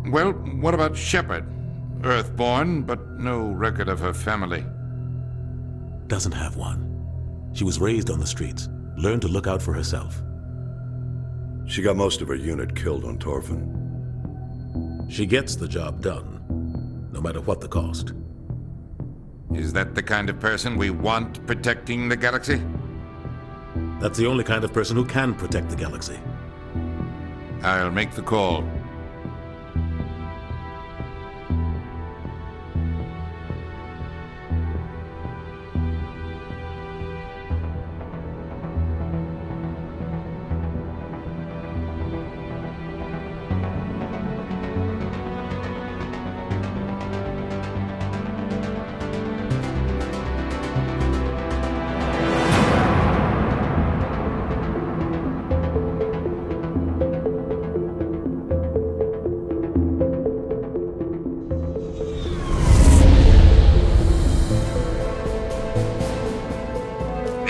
Well, what about Shepard? Earthborn, but no record of her family. Doesn't have one. She was raised on the streets, learned to look out for herself. She got most of her unit killed on Torfin. She gets the job done, no matter what the cost. Is that the kind of person we want protecting the galaxy? That's the only kind of person who can protect the galaxy. I'll make the call.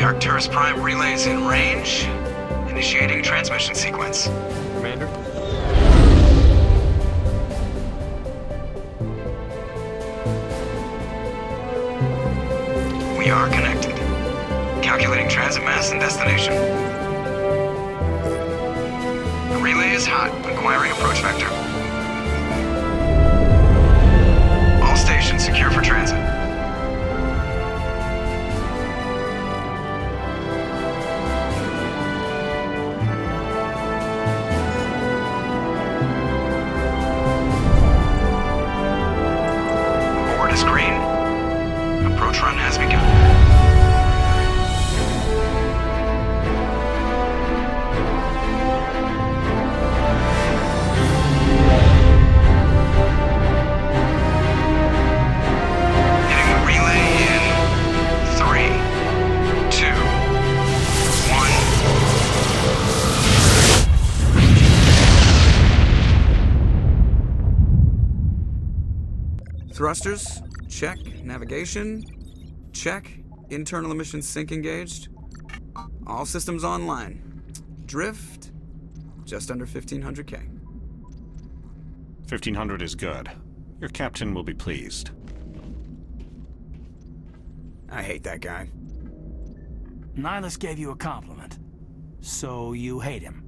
Arcturus Prime relays in range. Initiating transmission sequence. Commander? We are connected. Calculating transit mass and destination. The relay is hot. Acquiring approach vector. All stations secure for transit. Thrusters, check. Navigation, check. Internal emissions sync engaged. All systems online. Drift, just under 1500K. 1500 is good. Your captain will be pleased. I hate that guy. Nihilus gave you a compliment. So you hate him.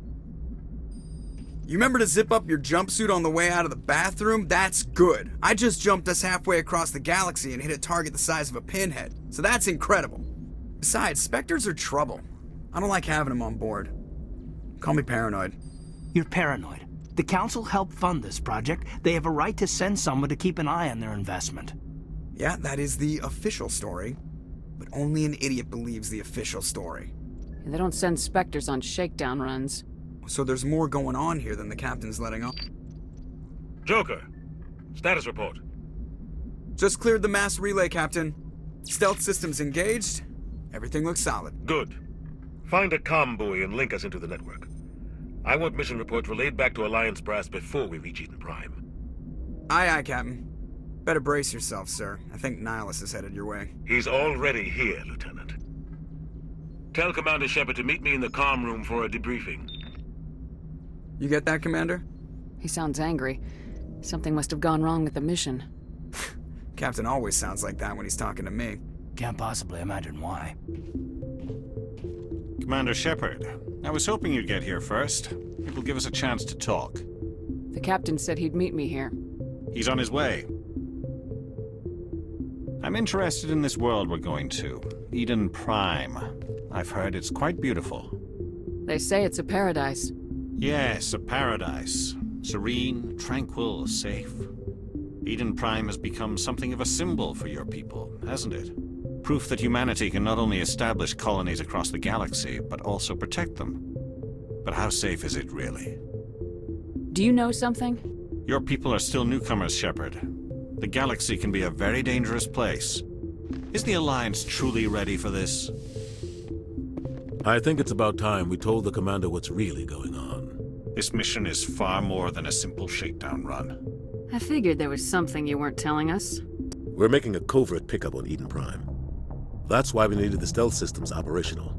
You remember to zip up your jumpsuit on the way out of the bathroom? That's good. I just jumped us halfway across the galaxy and hit a target the size of a pinhead. So that's incredible. Besides, Spectres are trouble. I don't like having them on board. Call me paranoid. You're paranoid. The Council helped fund this project. They have a right to send someone to keep an eye on their investment. Yeah, that is the official story. But only an idiot believes the official story. They don't send Spectres on shakedown runs. So there's more going on here than the captain's letting on. Joker, status report. Just cleared the mass relay, Captain. Stealth systems engaged. Everything looks solid. Good. Find a comm buoy and link us into the network. I want mission reports relayed back to Alliance Brass before we reach Idен Prime. Aye, aye, Captain. Better brace yourself, sir. I think Nihilus is headed your way. He's already here, Lieutenant. Tell Commander Shepard to meet me in the comm room for a debriefing. You get that, Commander? He sounds angry. Something must have gone wrong with the mission. Captain always sounds like that when he's talking to me. Can't possibly imagine why. Commander Shepard, I was hoping you'd get here first. It will give us a chance to talk. The captain said he'd meet me here. He's on his way. I'm interested in this world we're going to, Iden Prime. I've heard it's quite beautiful. They say it's a paradise. Yes, a paradise. Serene, tranquil, safe. Iden Prime has become something of a symbol for your people, hasn't it? Proof that humanity can not only establish colonies across the galaxy, but also protect them. But how safe is it really? Do you know something? Your people are still newcomers, Shepard. The galaxy can be a very dangerous place. Is the Alliance truly ready for this? I think it's about time we told the commander what's really going on. This mission is far more than a simple shakedown run. I figured there was something you weren't telling us. We're making a covert pickup on Iden Prime. That's why we needed the stealth systems operational.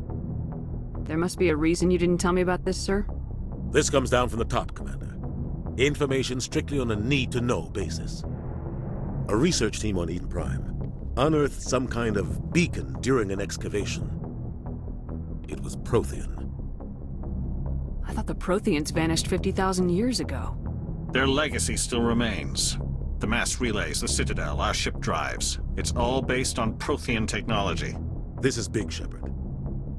There must be a reason you didn't tell me about this, sir? This comes down from the top, Commander. Information strictly on a need-to-know basis. A research team on Eden Prime unearthed some kind of beacon during an excavation. It was Prothean. I thought the Protheans vanished 50,000 years ago. Their legacy still remains. The mass relays, the Citadel, our ship drives. It's all based on Prothean technology. This is big, Shepard.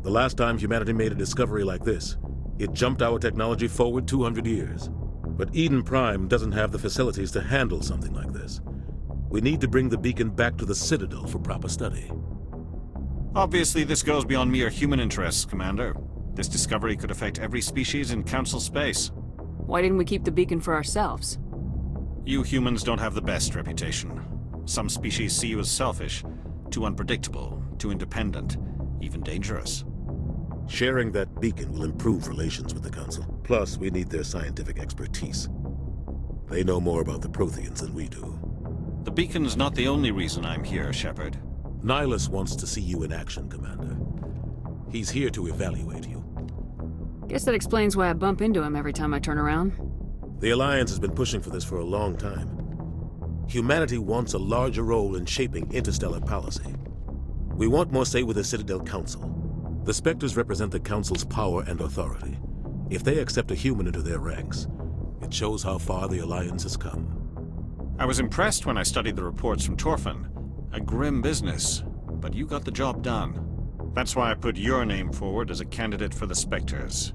The last time humanity made a discovery like this, it jumped our technology forward 200 years. But Eden Prime doesn't have the facilities to handle something like this. We need to bring the beacon back to the Citadel for proper study. Obviously, this goes beyond mere human interests, Commander. This discovery could affect every species in Council space. Why didn't we keep the beacon for ourselves? You humans don't have the best reputation. Some species see you as selfish, too unpredictable, too independent, even dangerous. Sharing that beacon will improve relations with the Council. Plus, we need their scientific expertise. They know more about the Protheans than we do. The beacon's not the only reason I'm here, Shepard. Ilos wants to see you in action, Commander. He's here to evaluate you. Guess that explains why I bump into him every time I turn around. The Alliance has been pushing for this for a long time. Humanity wants a larger role in shaping interstellar policy. We want more say with the Citadel Council. The Spectres represent the Council's power and authority. If they accept a human into their ranks, it shows how far the Alliance has come. I was impressed when I studied the reports from Torfan. A grim business, but you got the job done. That's why I put your name forward as a candidate for the Spectres.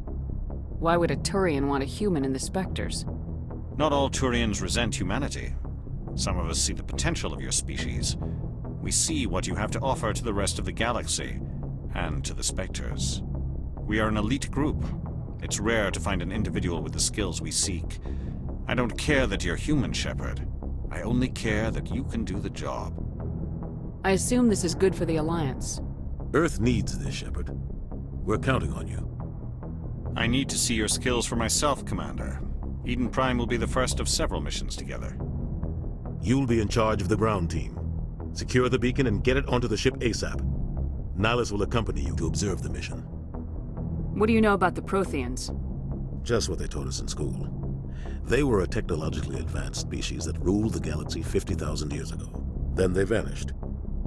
Why would a Turian want a human in the Spectres? Not all Turians resent humanity. Some of us see the potential of your species. We see what you have to offer to the rest of the galaxy, and to the Spectres. We are an elite group. It's rare to find an individual with the skills we seek. I don't care that you're human, Shepard. I only care that you can do the job. I assume this is good for the Alliance. Earth needs this, Shepard. We're counting on you. I need to see your skills for myself, Commander. Eden Prime will be the first of several missions together. You'll be in charge of the ground team. Secure the beacon and get it onto the ship ASAP. Ilos will accompany you to observe the mission. What do you know about the Protheans? Just what they taught us in school. They were a technologically advanced species that ruled the galaxy 50,000 years ago. Then they vanished.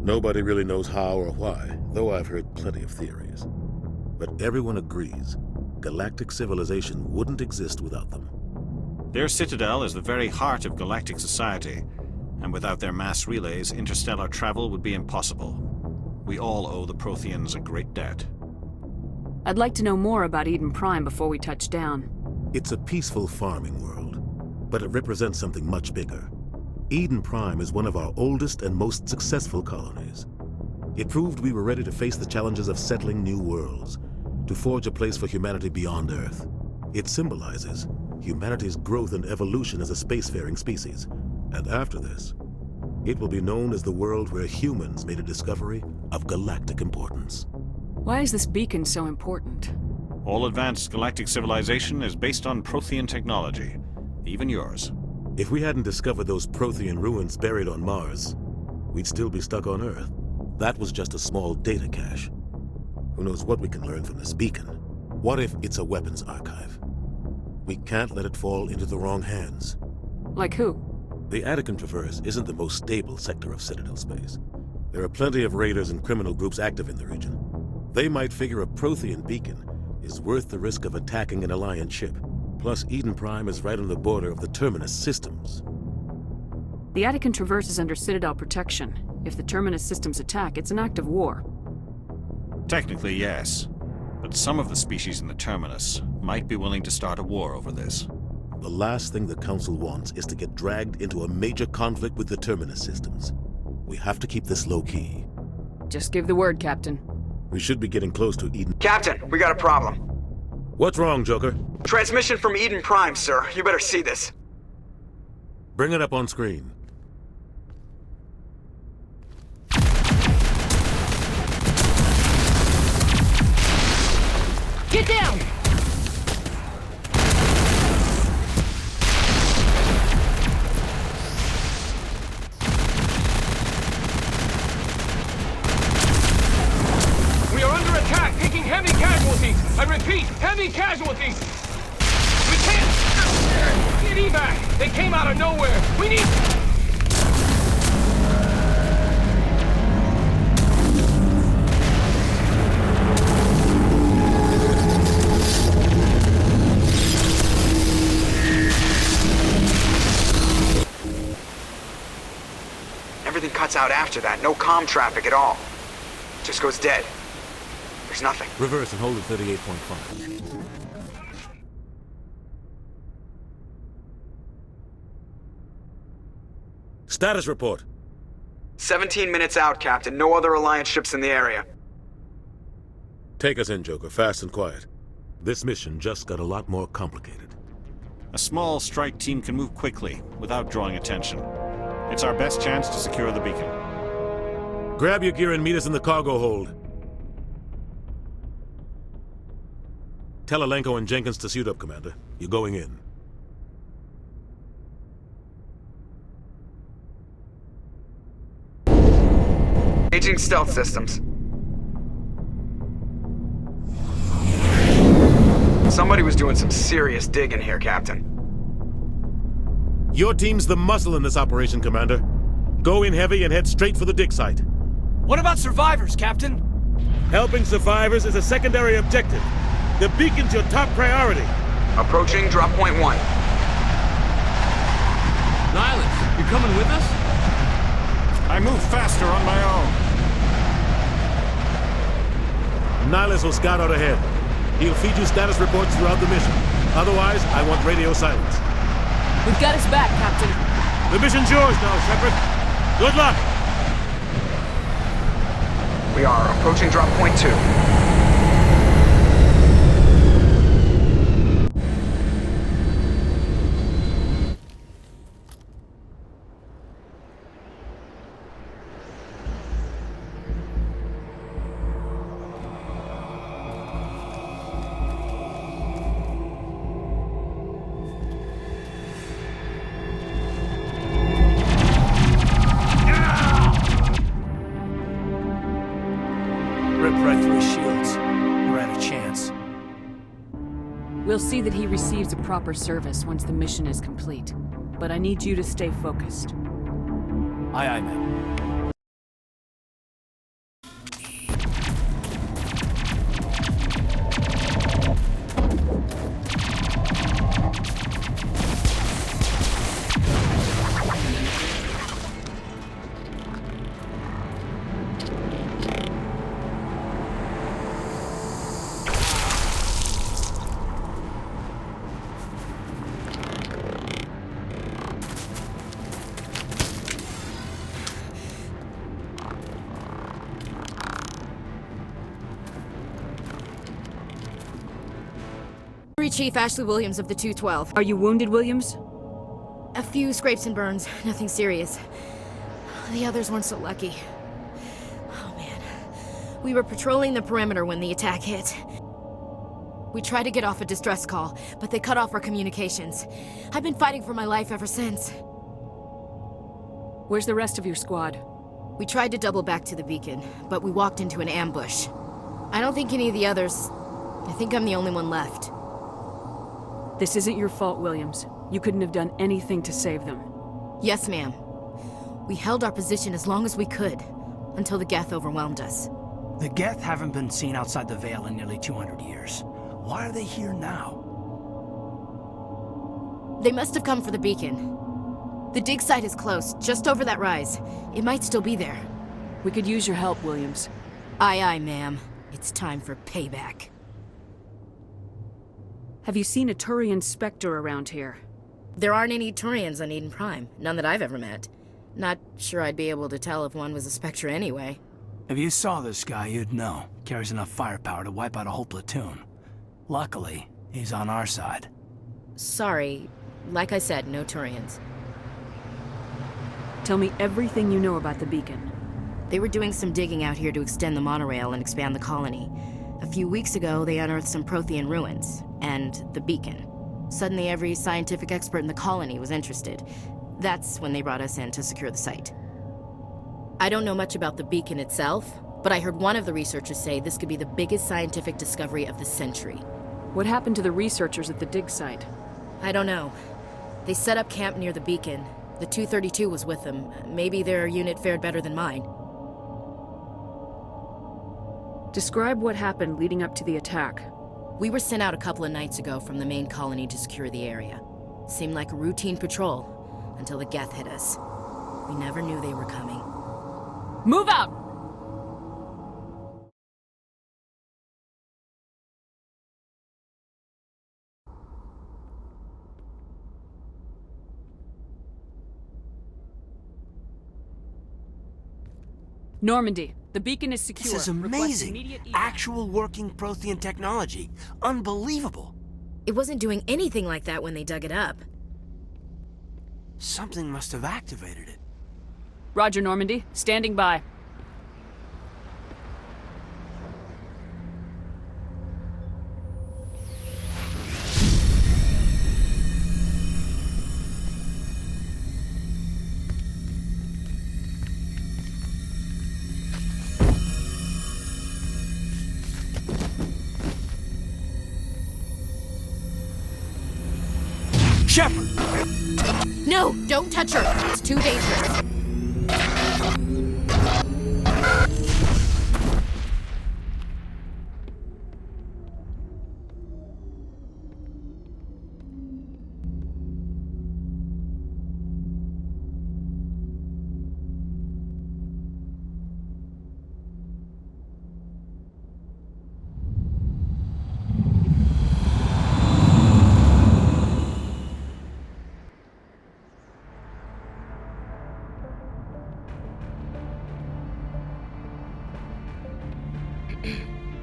Nobody really knows how or why, though I've heard plenty of theories. But everyone agrees, galactic civilization wouldn't exist without them. Their Citadel is the very heart of galactic society, and without their mass relays, interstellar travel would be impossible. We all owe the Protheans a great debt. I'd like to know more about Eden Prime before we touch down. It's a peaceful farming world, but it represents something much bigger. Eden Prime is one of our oldest and most successful colonies. It proved we were ready to face the challenges of settling new worlds, to forge a place for humanity beyond Earth. It symbolizes humanity's growth and evolution as a spacefaring species. And after this, it will be known as the world where humans made a discovery of galactic importance. Why is this beacon so important? All advanced galactic civilization is based on Prothean technology, even yours. If we hadn't discovered those Prothean ruins buried on Mars, we'd still be stuck on Earth. That was just a small data cache. Who knows what we can learn from this beacon? What if it's a weapons archive? We can't let it fall into the wrong hands. Like who? The Attican Traverse isn't the most stable sector of Citadel space. There are plenty of raiders and criminal groups active in the region. They might figure a Prothean beacon is worth the risk of attacking an Alliance ship. Plus, Eden Prime is right on the border of the Terminus systems. The Attican Traverse is under Citadel protection. If the Terminus systems attack, it's an act of war. Technically, yes. But some of the species in the Terminus might be willing to start a war over this. The last thing the Council wants is to get dragged into a major conflict with the Terminus systems. We have to keep this low-key. Just give the word, Captain. We should be getting close to Eden. Captain, we got a problem. What's wrong, Joker? Transmission from Eden Prime, sir. You better see this. Bring it up on screen. Get down! We are under attack, taking heavy casualties. I repeat, heavy casualties. We can't. Target evac! They came out of nowhere! We need... Everything cuts out after that. No comm traffic at all. Just goes dead. There's nothing. Reverse and hold at 38.5. Status report. 17 minutes out, Captain. No other Alliance ships in the area. Take us in, Joker, fast and quiet. This mission just got a lot more complicated. A small strike team can move quickly, without drawing attention. It's our best chance to secure the beacon. Grab your gear and meet us in the cargo hold. Tell Alenko and Jenkins to suit up, Commander. You're going in. Engaging stealth systems. Somebody was doing some serious digging here, Captain. Your team's the muscle in this operation, Commander. Go in heavy and head straight for the dig site. What about survivors, Captain? Helping survivors is a secondary objective. The beacon's your top priority. Approaching drop point 1. Nihilus, you coming with us? I move faster on my own. Nihilus will scout out ahead. He'll feed you status reports throughout the mission. Otherwise, I want radio silence. We've got his back, Captain. The mission's yours now, Shepard. Good luck! We are approaching drop point 2. We'll see that he receives a proper service once the mission is complete. But I need you to stay focused. Aye, aye, ma'am. Chief Ashley Williams of the 212. Are you wounded, Williams? A few scrapes and burns, nothing serious. The others weren't so lucky. Oh man. We were patrolling the perimeter when the attack hit. We tried to get off a distress call, but they cut off our communications. I've been fighting for my life ever since. Where's the rest of your squad? We tried to double back to the beacon, but we walked into an ambush. I don't think any of the others... I think I'm the only one left. This isn't your fault, Williams. You couldn't have done anything to save them. Yes, ma'am. We held our position as long as we could, until the Geth overwhelmed us. The Geth haven't been seen outside the Veil in nearly 200 years. Why are they here now? They must have come for the beacon. The dig site is close, just over that rise. It might still be there. We could use your help, Williams. Aye, aye, ma'am. It's time for payback. Have you seen a Turian Spectre around here? There aren't any Turians on Eden Prime, none that I've ever met. Not sure I'd be able to tell if one was a Spectre anyway. If you saw this guy, you'd know. Carries enough firepower to wipe out a whole platoon. Luckily, he's on our side. Sorry. Like I said, no Turians. Tell me everything you know about the beacon. They were doing some digging out here to extend the monorail and expand the colony. A few weeks ago, they unearthed some Prothean ruins, and the beacon. Suddenly, every scientific expert in the colony was interested. That's when they brought us in to secure the site. I don't know much about the beacon itself, but I heard one of the researchers say this could be the biggest scientific discovery of the century. What happened to the researchers at the dig site? I don't know. They set up camp near the beacon. The 232 was with them. Maybe their unit fared better than mine. Describe what happened leading up to the attack. We were sent out a couple of nights ago from the main colony to secure the area. Seemed like a routine patrol, until the Geth hit us. We never knew they were coming. Move out! Normandy, the beacon is secure. This is amazing. Actual working Prothean technology. Unbelievable. It wasn't doing anything like that when they dug it up. Something must have activated it. Roger, Normandy. Standing by. Shepard! No! Don't touch her! It's too dangerous.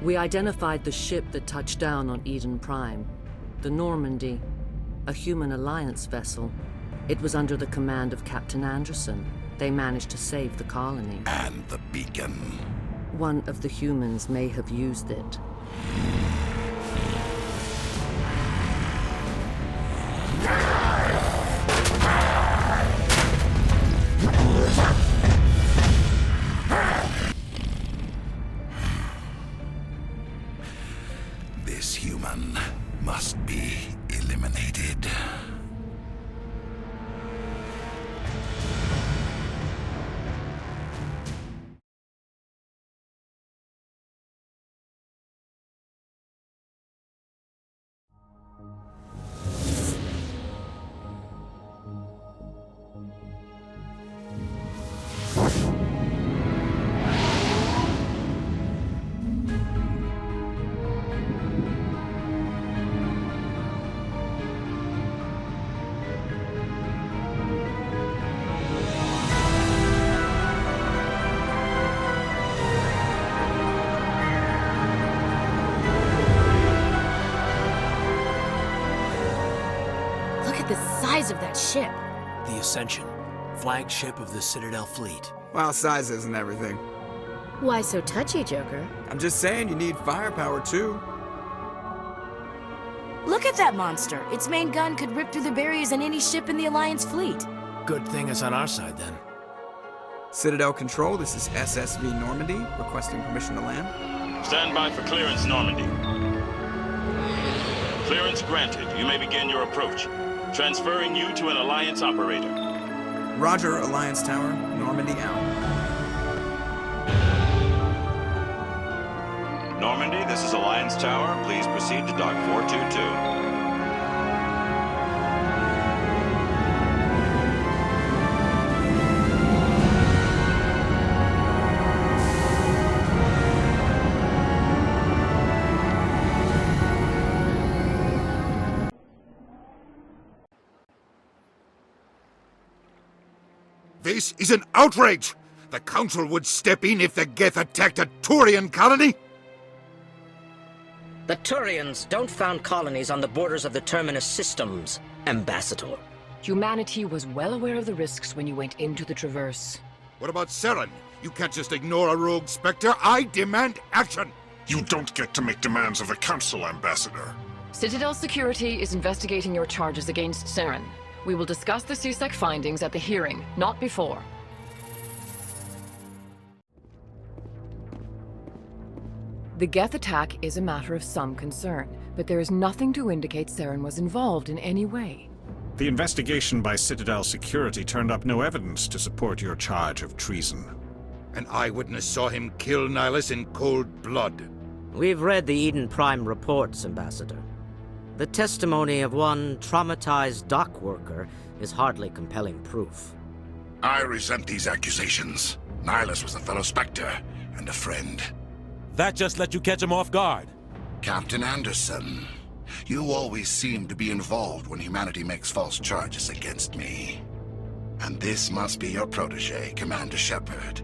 We identified the ship that touched down on Idен Prime, the Normandy, a human alliance vessel. It was under the command of Captain Anderson. They managed to save the colony. And the beacon. One of the humans may have used it. This human must be eliminated. Of that ship. The Ascension, flagship of the Citadel fleet. Well, size isn't everything. Why so touchy, Joker? I'm just saying you need firepower too. Look at that monster. Its main gun could rip through the barriers in any ship in the Alliance fleet. Good thing it's on our side then. Citadel Control, this is SSV Normandy, requesting permission to land. Stand by for clearance, Normandy. Clearance granted. You may begin your approach. Transferring you to an Alliance operator. Roger, Alliance Tower, Normandy out. Normandy, this is Alliance Tower. Please proceed to Dock 422. This is an outrage! The Council would step in if the Geth attacked a Turian colony? The Turians don't found colonies on the borders of the Terminus systems, Ambassador. Humanity was well aware of the risks when you went into the Traverse. What about Saren? You can't just ignore a rogue Spectre. I demand action! You don't get to make demands of the Council, Ambassador. Citadel Security is investigating your charges against Saren. We will discuss the CSEC findings at the hearing, not before. The Geth attack is a matter of some concern, but there is nothing to indicate Saren was involved in any way. The investigation by Citadel security turned up no evidence to support your charge of treason. An eyewitness saw him kill Nihilus in cold blood. We've read the Eden Prime reports, Ambassador. The testimony of one traumatized dock worker is hardly compelling proof. I resent these accusations. Nihilus was a fellow Spectre and a friend. That just let you catch him off guard. Captain Anderson, you always seem to be involved when humanity makes false charges against me. And this must be your protege, Commander Shepard,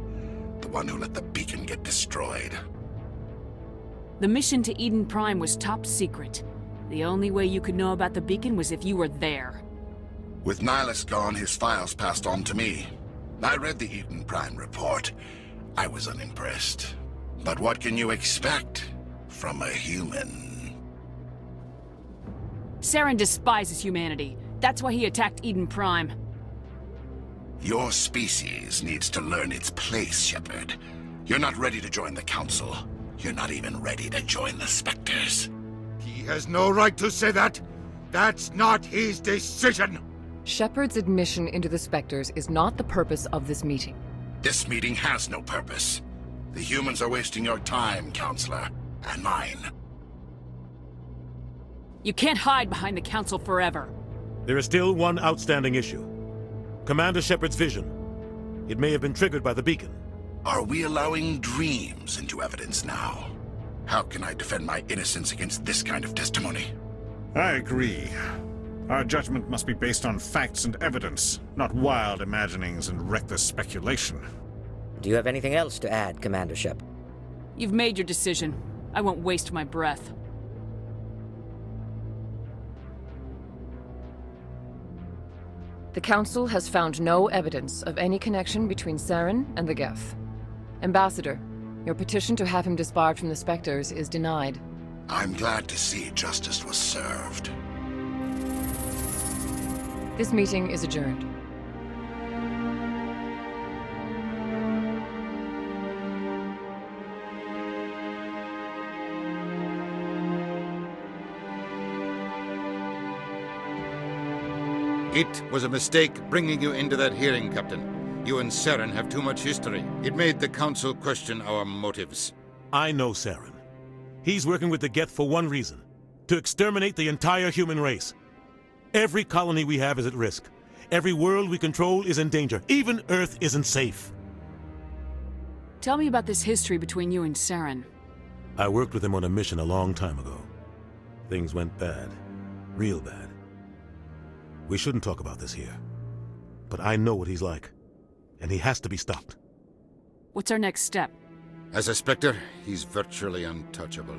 the one who let the beacon get destroyed. The mission to Eden Prime was top secret. The only way you could know about the beacon was if you were there. With Nihilus gone, his files passed on to me. I read the Eden Prime report. I was unimpressed. But what can you expect from a human? Saren despises humanity. That's why he attacked Eden Prime. Your species needs to learn its place, Shepard. You're not ready to join the Council. You're not even ready to join the Spectres. He has no right to say that. That's not his decision. Shepard's admission into the Spectres is not the purpose of this meeting. This meeting has no purpose. The humans are wasting your time, Counselor, and mine. You can't hide behind the Council forever. There is still one outstanding issue. Commander Shepard's vision. It may have been triggered by the beacon. Are we allowing dreams into evidence now? How can I defend my innocence against this kind of testimony? I agree. Our judgment must be based on facts and evidence, not wild imaginings and reckless speculation. Do you have anything else to add, Commander Shepard? You've made your decision. I won't waste my breath. The Council has found no evidence of any connection between Saren and the Geth. Ambassador, your petition to have him disbarred from the Spectres is denied. I'm glad to see justice was served. This meeting is adjourned. It was a mistake bringing you into that hearing, Captain. You and Saren have too much history. It made the Council question our motives. I know Saren. He's working with the Geth for one reason. To exterminate the entire human race. Every colony we have is at risk. Every world we control is in danger. Even Earth isn't safe. Tell me about this history between you and Saren. I worked with him on a mission a long time ago. Things went bad. Real bad. We shouldn't talk about this here. But I know what he's like. And he has to be stopped. What's our next step? As a Spectre, he's virtually untouchable.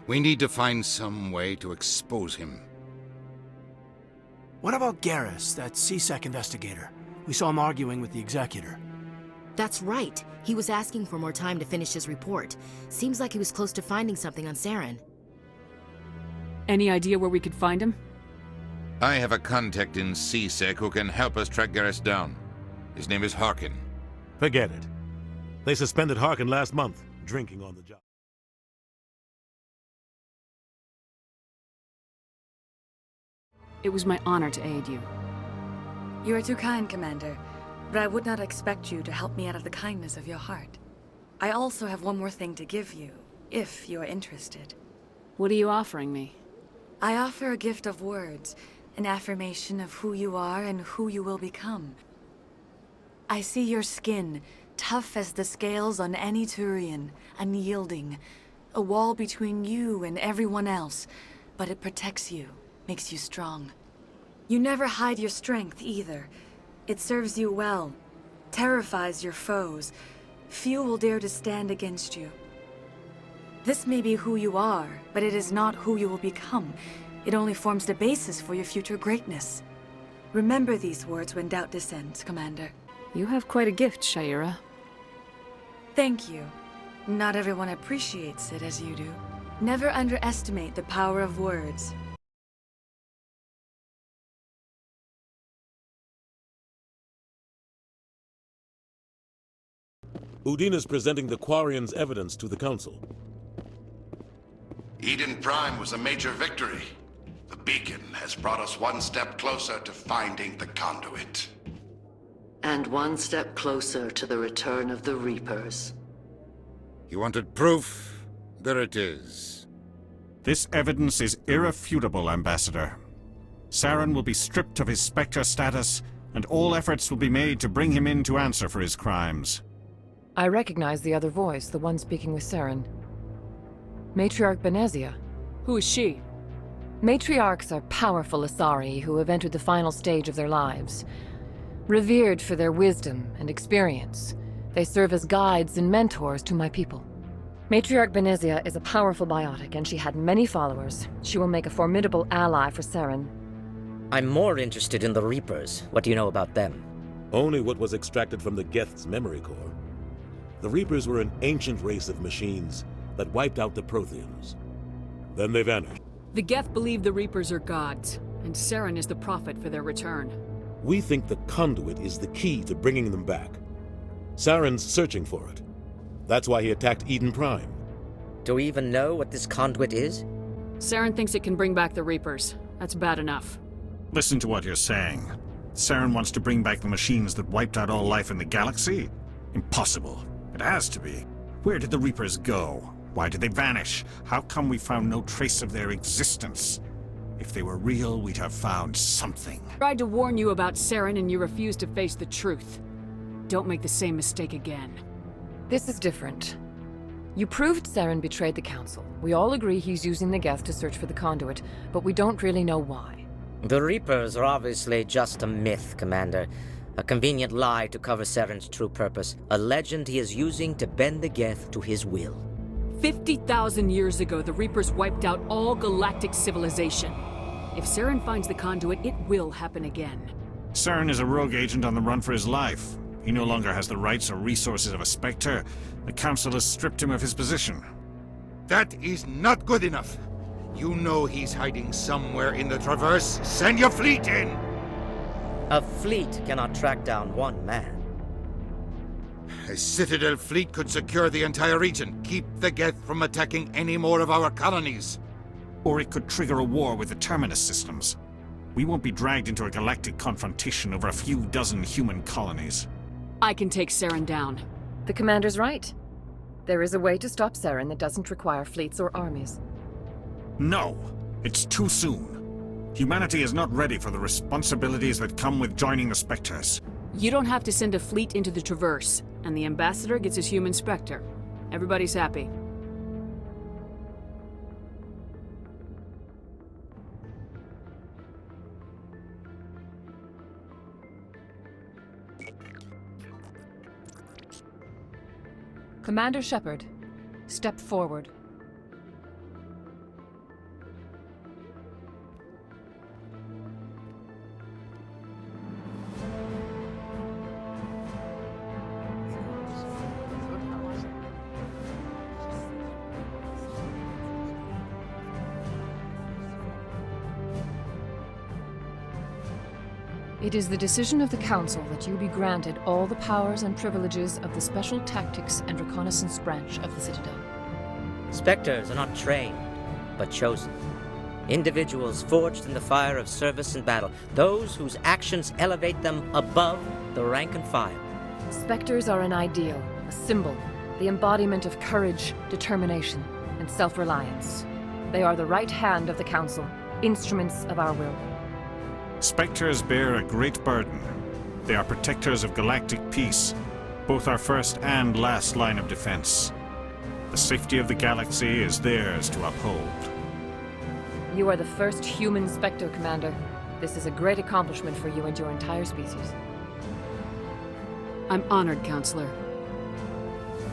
We need to find some way to expose him. What about Garrus, that CSEC investigator? We saw him arguing with the Executor. That's right. He was asking for more time to finish his report. Seems like he was close to finding something on Saren. Any idea where we could find him? I have a contact in CSEC who can help us track Garrus down. His name is Harkin. Forget it. They suspended Harkin last month, drinking on the job. It was my honor to aid you. You are too kind, Commander, but I would not expect you to help me out of the kindness of your heart. I also have one more thing to give you, if you are interested. What are you offering me? I offer a gift of words, an affirmation of who you are and who you will become. I see your skin, tough as the scales on any Turian, unyielding, a wall between you and everyone else, but it protects you, makes you strong. You never hide your strength either. It serves you well, terrifies your foes. Few will dare to stand against you. This may be who you are, but it is not who you will become. It only forms the basis for your future greatness. Remember these words when doubt descends, Commander. You have quite a gift, Shaira. Thank you. Not everyone appreciates it as you do. Never underestimate the power of words. Udina's presenting the Quarians' evidence to the Council. Eden Prime was a major victory. The beacon has brought us one step closer to finding the conduit. And one step closer to the return of the Reapers. You wanted proof? There it is. This evidence is irrefutable, Ambassador. Saren will be stripped of his Spectre status, and all efforts will be made to bring him in to answer for his crimes. I recognize the other voice, the one speaking with Saren. Matriarch Benezia. Who is she? Matriarchs are powerful Asari who have entered the final stage of their lives. Revered for their wisdom and experience, they serve as guides and mentors to my people. Matriarch Benezia is a powerful biotic, and she had many followers. She will make a formidable ally for Saren. I'm more interested in the Reapers. What do you know about them? Only what was extracted from the Geth's memory core. The Reapers were an ancient race of machines that wiped out the Protheans. Then they vanished. The Geth believe the Reapers are gods, and Saren is the prophet for their return. We think the conduit is the key to bringing them back. Saren's searching for it. That's why he attacked Idен Prime. Do we even know what this conduit is? Saren thinks it can bring back the Reapers. That's bad enough. Listen to what you're saying. Saren wants to bring back the machines that wiped out all life in the galaxy? Impossible. It has to be. Where did the Reapers go? Why did they vanish? How come we found no trace of their existence? If they were real, we'd have found something. I tried to warn you about Saren and you refused to face the truth. Don't make the same mistake again. This is different. You proved Saren betrayed the Council. We all agree he's using the Geth to search for the conduit, but we don't really know why. The Reapers are obviously just a myth, Commander. A convenient lie to cover Saren's true purpose. A legend he is using to bend the Geth to his will. 50,000 years ago, the Reapers wiped out all galactic civilization. If Saren finds the conduit, it will happen again. Saren is a rogue agent on the run for his life. He no longer has the rights or resources of a Spectre. The Council has stripped him of his position. That is not good enough. You know he's hiding somewhere in the Traverse. Send your fleet in! A fleet cannot track down one man. A Citadel fleet could secure the entire region, keep the Geth from attacking any more of our colonies. Or it could trigger a war with the Terminus systems. We won't be dragged into a galactic confrontation over a few dozen human colonies. I can take Saren down. The Commander's right. There is a way to stop Saren that doesn't require fleets or armies. No! It's too soon. Humanity is not ready for the responsibilities that come with joining the Spectres. You don't have to send a fleet into the Traverse, and the Ambassador gets his human Spectre. Everybody's happy. Commander Shepard, step forward. It is the decision of the Council that you be granted all the powers and privileges of the Special Tactics and Reconnaissance Branch of the Citadel. Spectres are not trained, but chosen. Individuals forged in the fire of service and battle, those whose actions elevate them above the rank and file. Spectres are an ideal, a symbol, the embodiment of courage, determination, and self-reliance. They are the right hand of the Council, instruments of our will. Spectres bear a great burden. They are protectors of galactic peace, both our first and last line of defense. The safety of the galaxy is theirs to uphold. You are the first human Spectre, Commander. This is a great accomplishment for you and your entire species. I'm honored, Counselor.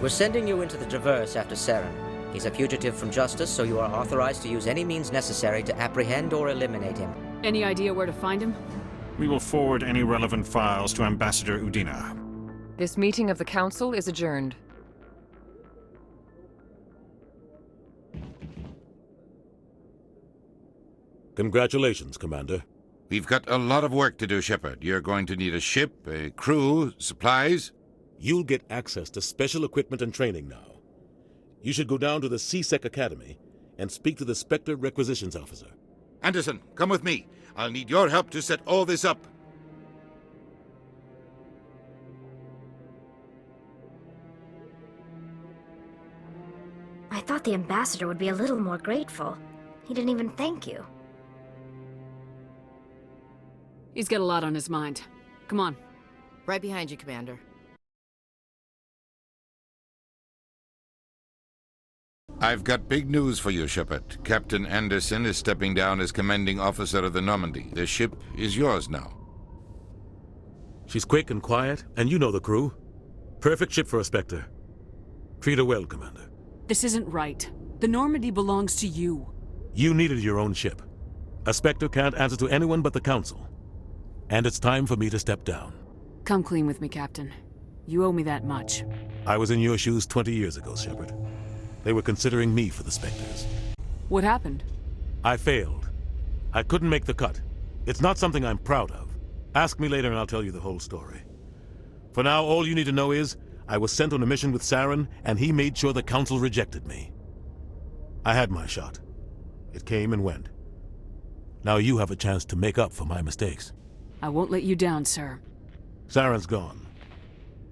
We're sending you into the Traverse after Saren. He's a fugitive from justice, so you are authorized to use any means necessary to apprehend or eliminate him. Any idea where to find him? We will forward any relevant files to Ambassador Udina. This meeting of the Council is adjourned. Congratulations, Commander. We've got a lot of work to do, Shepard. You're going to need a ship, a crew, supplies. You'll get access to special equipment and training now. You should go down to the CSEC Academy and speak to the Spectre Requisitions Officer. Anderson, come with me. I'll need your help to set all this up. I thought the ambassador would be a little more grateful. He didn't even thank you. He's got a lot on his mind. Come on. Right behind you, Commander. I've got big news for you, Shepard. Captain Anderson is stepping down as commanding officer of the Normandy. The ship is yours now. She's quick and quiet, and you know the crew. Perfect ship for a Spectre. Treat her well, Commander. This isn't right. The Normandy belongs to you. You needed your own ship. A Spectre can't answer to anyone but the Council. And it's time for me to step down. Come clean with me, Captain. You owe me that much. I was in your shoes 20 years ago, Shepard. They were considering me for the Spectres. What happened? I failed. I couldn't make the cut. It's not something I'm proud of. Ask me later and I'll tell you the whole story. For now, all you need to know is, I was sent on a mission with Saren, and he made sure the Council rejected me. I had my shot. It came and went. Now you have a chance to make up for my mistakes. I won't let you down, sir. Saren's gone.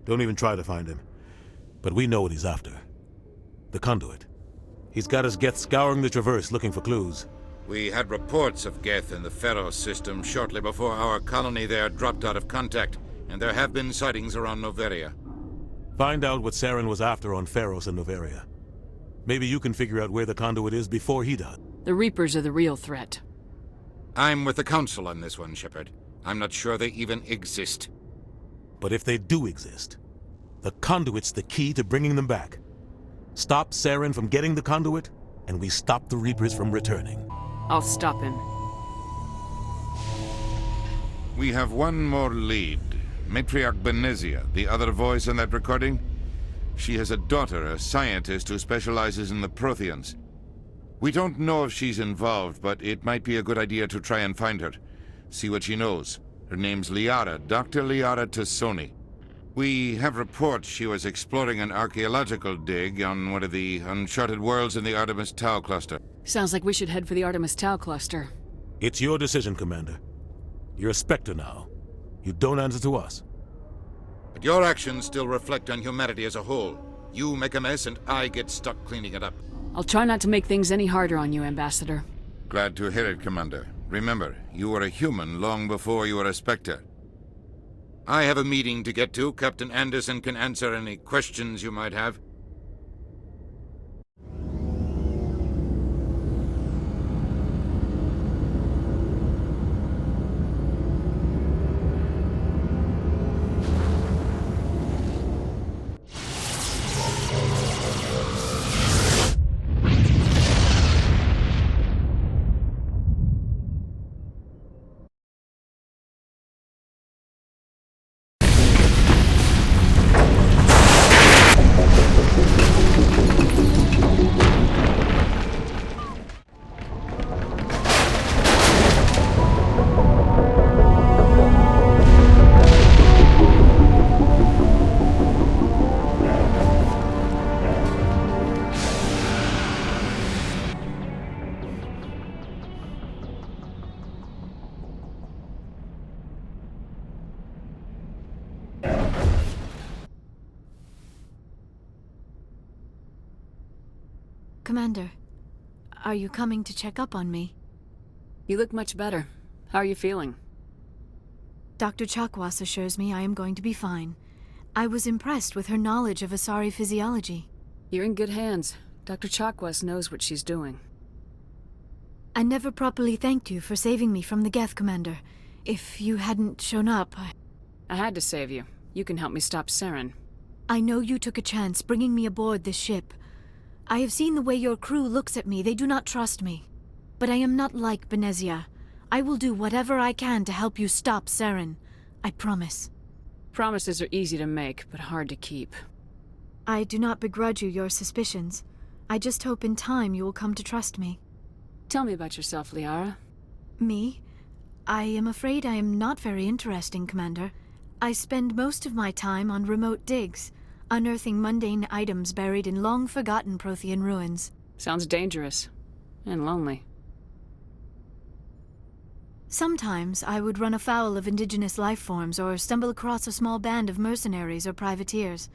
Don't even try to find him. But we know what he's after. The conduit. He's got his Geth scouring the Traverse looking for clues. We had reports of Geth in the Feros system shortly before our colony there dropped out of contact, and there have been sightings around Noveria. Find out what Saren was after on Feros and Noveria. Maybe you can figure out where the conduit is before he does. The Reapers are the real threat. I'm with the Council on this one, Shepard. I'm not sure they even exist. But if they do exist, the conduit's the key to bringing them back. Stop Saren from getting the conduit, and we stop the Reapers from returning. I'll stop him. We have one more lead. Matriarch Benezia, the other voice in that recording. She has a daughter, a scientist who specializes in the Protheans. We don't know if she's involved, but it might be a good idea to try and find her. See what she knows. Her name's Liara, Dr. Liara Tassoni. We have reports she was exploring an archaeological dig on one of the uncharted worlds in the Artemis Tau cluster. Sounds like we should head for the Artemis Tau cluster. It's your decision, Commander. You're a Spectre now. You don't answer to us. But your actions still reflect on humanity as a whole. You make a mess and I get stuck cleaning it up. I'll try not to make things any harder on you, Ambassador. Glad to hear it, Commander. Remember, you were a human long before you were a Spectre. I have a meeting to get to. Captain Anderson can answer any questions you might have. Commander, are you coming to check up on me? You look much better. How are you feeling? Dr. Chakwas assures me I am going to be fine. I was impressed with her knowledge of Asari physiology. You're in good hands. Dr. Chakwas knows what she's doing. I never properly thanked you for saving me from the Geth, Commander. If you hadn't shown up, I had to save you. You can help me stop Saren. I know you took a chance bringing me aboard this ship. I have seen the way your crew looks at me. They do not trust me. But I am not like Benezia. I will do whatever I can to help you stop Saren. I promise. Promises are easy to make, but hard to keep. I do not begrudge you your suspicions. I just hope in time you will come to trust me. Tell me about yourself, Liara. Me? I am afraid I am not very interesting, Commander. I spend most of my time on remote digs, unearthing mundane items buried in long-forgotten Prothean ruins. Sounds dangerous. And lonely. Sometimes I would run afoul of indigenous life forms or stumble across a small band of mercenaries or privateers,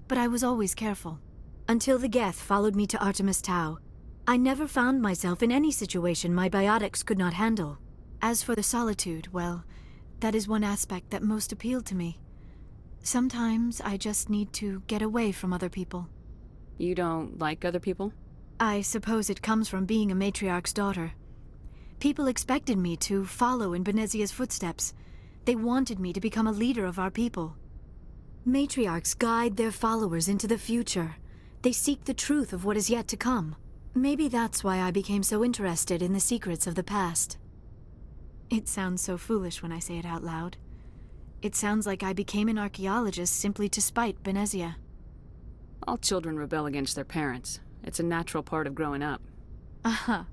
but I was always careful. Until the Geth followed me to Artemis Tau, I never found myself in any situation my biotics could not handle. As for the solitude, well, that is one aspect that most appealed to me. Sometimes I just need to get away from other people. You don't like other people? I suppose it comes from being a matriarch's daughter. People expected me to follow in Benezia's footsteps. They wanted me to become a leader of our people. Matriarchs guide their followers into the future. They seek the truth of what is yet to come. Maybe that's why I became so interested in the secrets of the past. It sounds so foolish when I say it out loud. It sounds like I became an archaeologist simply to spite Benezia. All children rebel against their parents. It's a natural part of growing up. Aha,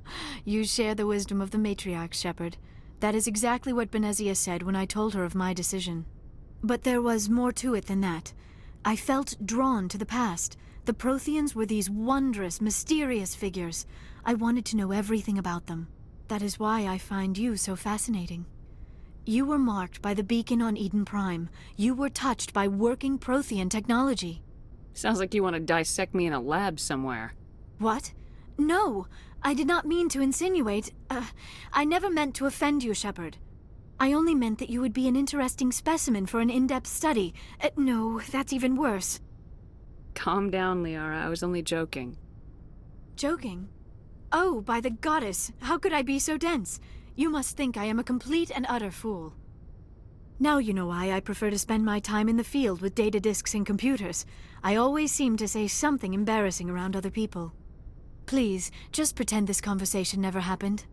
you share the wisdom of the matriarch, Shepard. That is exactly what Benezia said when I told her of my decision. But there was more to it than that. I felt drawn to the past. The Protheans were these wondrous, mysterious figures. I wanted to know everything about them. That is why I find you so fascinating. You were marked by the beacon on Eden Prime. You were touched by working Prothean technology. Sounds like you want to dissect me in a lab somewhere. What? No, I did not mean to insinuate. I never meant to offend you, Shepard. I only meant that you would be an interesting specimen for an in-depth study. No, that's even worse. Calm down, Liara. I was only joking. Joking? Oh, by the goddess, how could I be so dense? You must think I am a complete and utter fool. Now you know why I prefer to spend my time in the field with data disks and computers. I always seem to say something embarrassing around other people. Please, just pretend this conversation never happened.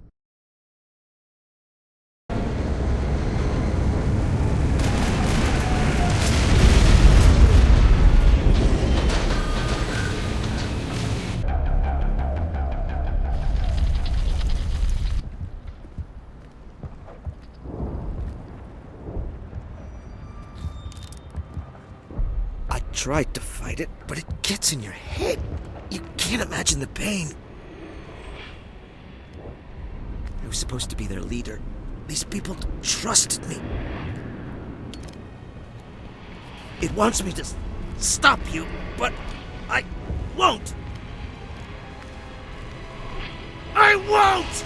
I tried to fight it, but it gets in your head. You can't imagine the pain. I was supposed to be their leader. These people trusted me. It wants me to stop you, but I won't. I won't!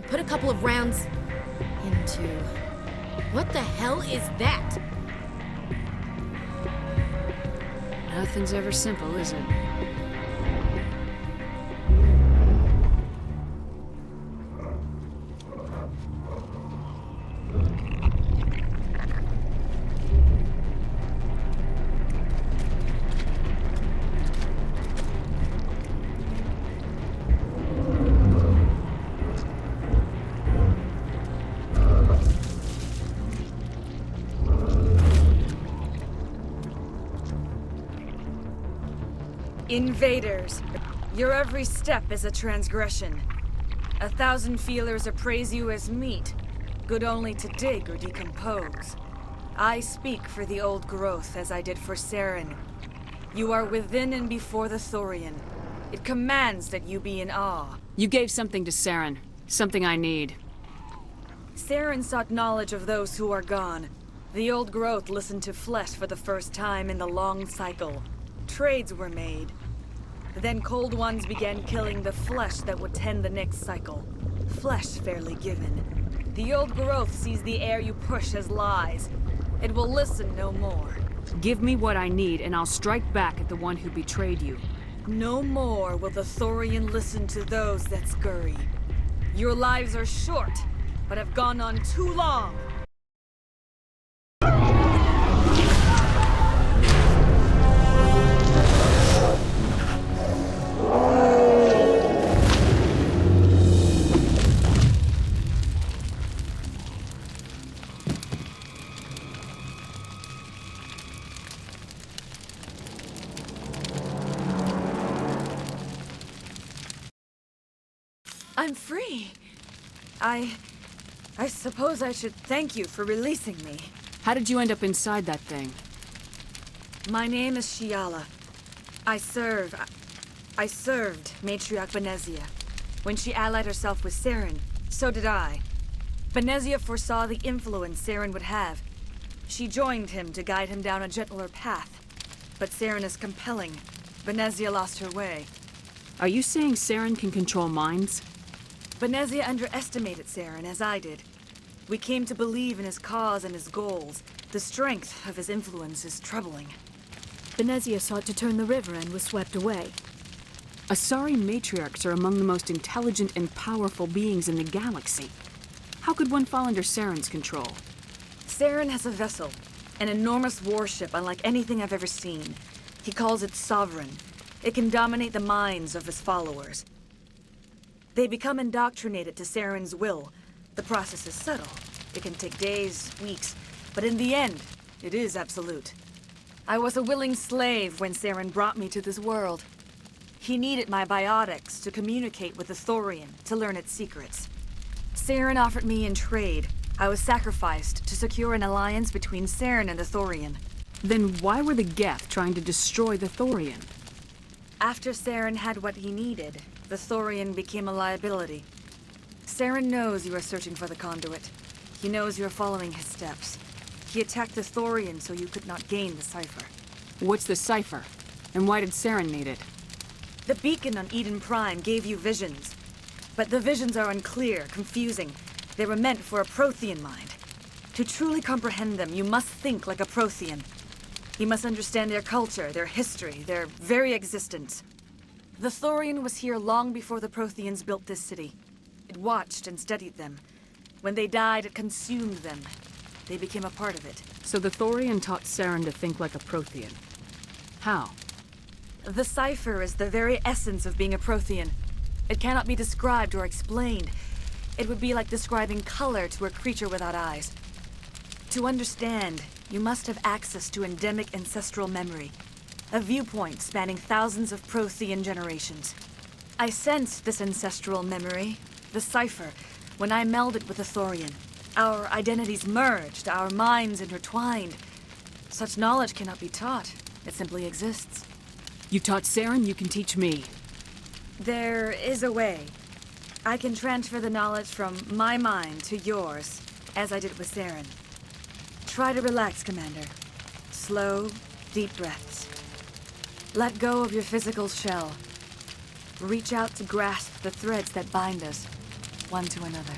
Put a couple of rounds into... What the hell is that? Nothing's ever simple, is it? Invaders, your every step is a transgression. 1,000 feelers appraise you as meat, good only to dig or decompose. I speak for the old growth as I did for Saren. You are within and before the Thorian. It commands that you be in awe. You gave something to Saren, something I need. Saren sought knowledge of those who are gone. The old growth listened to flesh for the first time in the long cycle. Trades were made. Then cold ones began killing the flesh that would tend the next cycle. Flesh fairly given. The old growth sees the air you push as lies. It will listen no more. Give me what I need and I'll strike back at the one who betrayed you. No more will the Thorian listen to those that scurry. Your lives are short, but have gone on too long. I'm free. I suppose I should thank you for releasing me. How did you end up inside that thing? My name is Shiala. I served Matriarch Benezia. When she allied herself with Saren, so did I. Benezia foresaw the influence Saren would have. She joined him to guide him down a gentler path. But Saren is compelling. Benezia lost her way. Are you saying Saren can control minds? Benezia underestimated Saren, as I did. We came to believe in his cause and his goals. The strength of his influence is troubling. Benezia sought to turn the river and was swept away. Asari matriarchs are among the most intelligent and powerful beings in the galaxy. How could one fall under Saren's control? Saren has a vessel, an enormous warship unlike anything I've ever seen. He calls it Sovereign. It can dominate the minds of his followers. They become indoctrinated to Saren's will. The process is subtle. It can take days, weeks, but in the end, it is absolute. I was a willing slave when Saren brought me to this world. He needed my biotics to communicate with the Thorian, to learn its secrets. Saren offered me in trade. I was sacrificed to secure an alliance between Saren and the Thorian. Then why were the Geth trying to destroy the Thorian? After Saren had what he needed, the Thorian became a liability. Saren knows you are searching for the conduit. He knows you are following his steps. He attacked the Thorian so you could not gain the cipher. What's the cipher? And why did Saren need it? The beacon on Idен Prime gave you visions. But the visions are unclear, confusing. They were meant for a Prothean mind. To truly comprehend them, you must think like a Prothean. You must understand their culture, their history, their very existence. The Thorian was here long before the Protheans built this city. It watched and studied them. When they died, it consumed them. They became a part of it. So the Thorian taught Saren to think like a Prothean. How? The cipher is the very essence of being a Prothean. It cannot be described or explained. It would be like describing color to a creature without eyes. To understand, you must have access to endemic ancestral memory, a viewpoint spanning thousands of Prothean generations. I sensed this ancestral memory, the cipher, when I melded with the Thorian. Our identities merged, our minds intertwined. Such knowledge cannot be taught. It simply exists. You taught Saren, you can teach me. There is a way. I can transfer the knowledge from my mind to yours, as I did with Saren. Try to relax, Commander. Slow, deep breaths. Let go of your physical shell. Reach out to grasp the threads that bind us, one to another.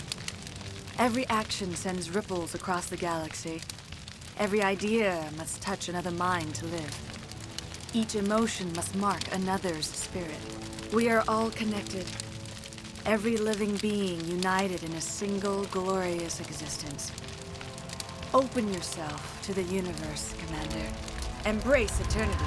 Every action sends ripples across the galaxy. Every idea must touch another mind to live. Each emotion must mark another's spirit. We are all connected. Every living being united in a single glorious existence. Open yourself to the universe, Commander. Embrace eternity.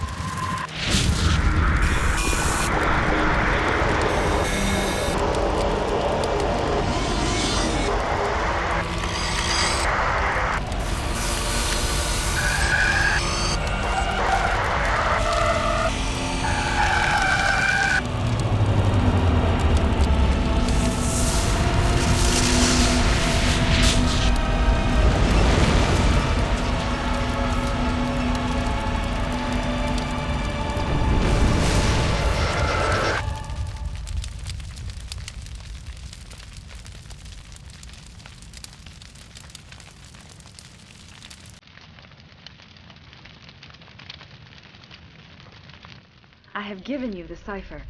I have given you the cipher,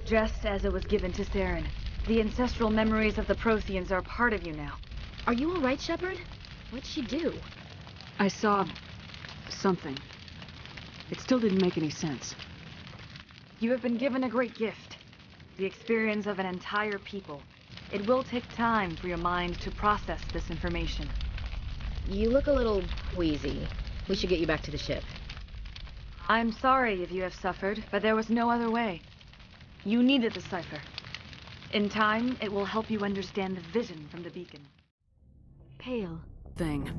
just as it was given to Saren. The ancestral memories of the Protheans are part of you now. Are you all right, Shepard? What'd she do? I saw something. It still didn't make any sense. You have been given a great gift, the experience of an entire people. It will take time for your mind to process this information. You look a little wheezy. We should get you back to the ship. I'm sorry if you have suffered, but there was no other way. You needed the cipher. In time, it will help you understand the vision from the beacon. Pale. Thing.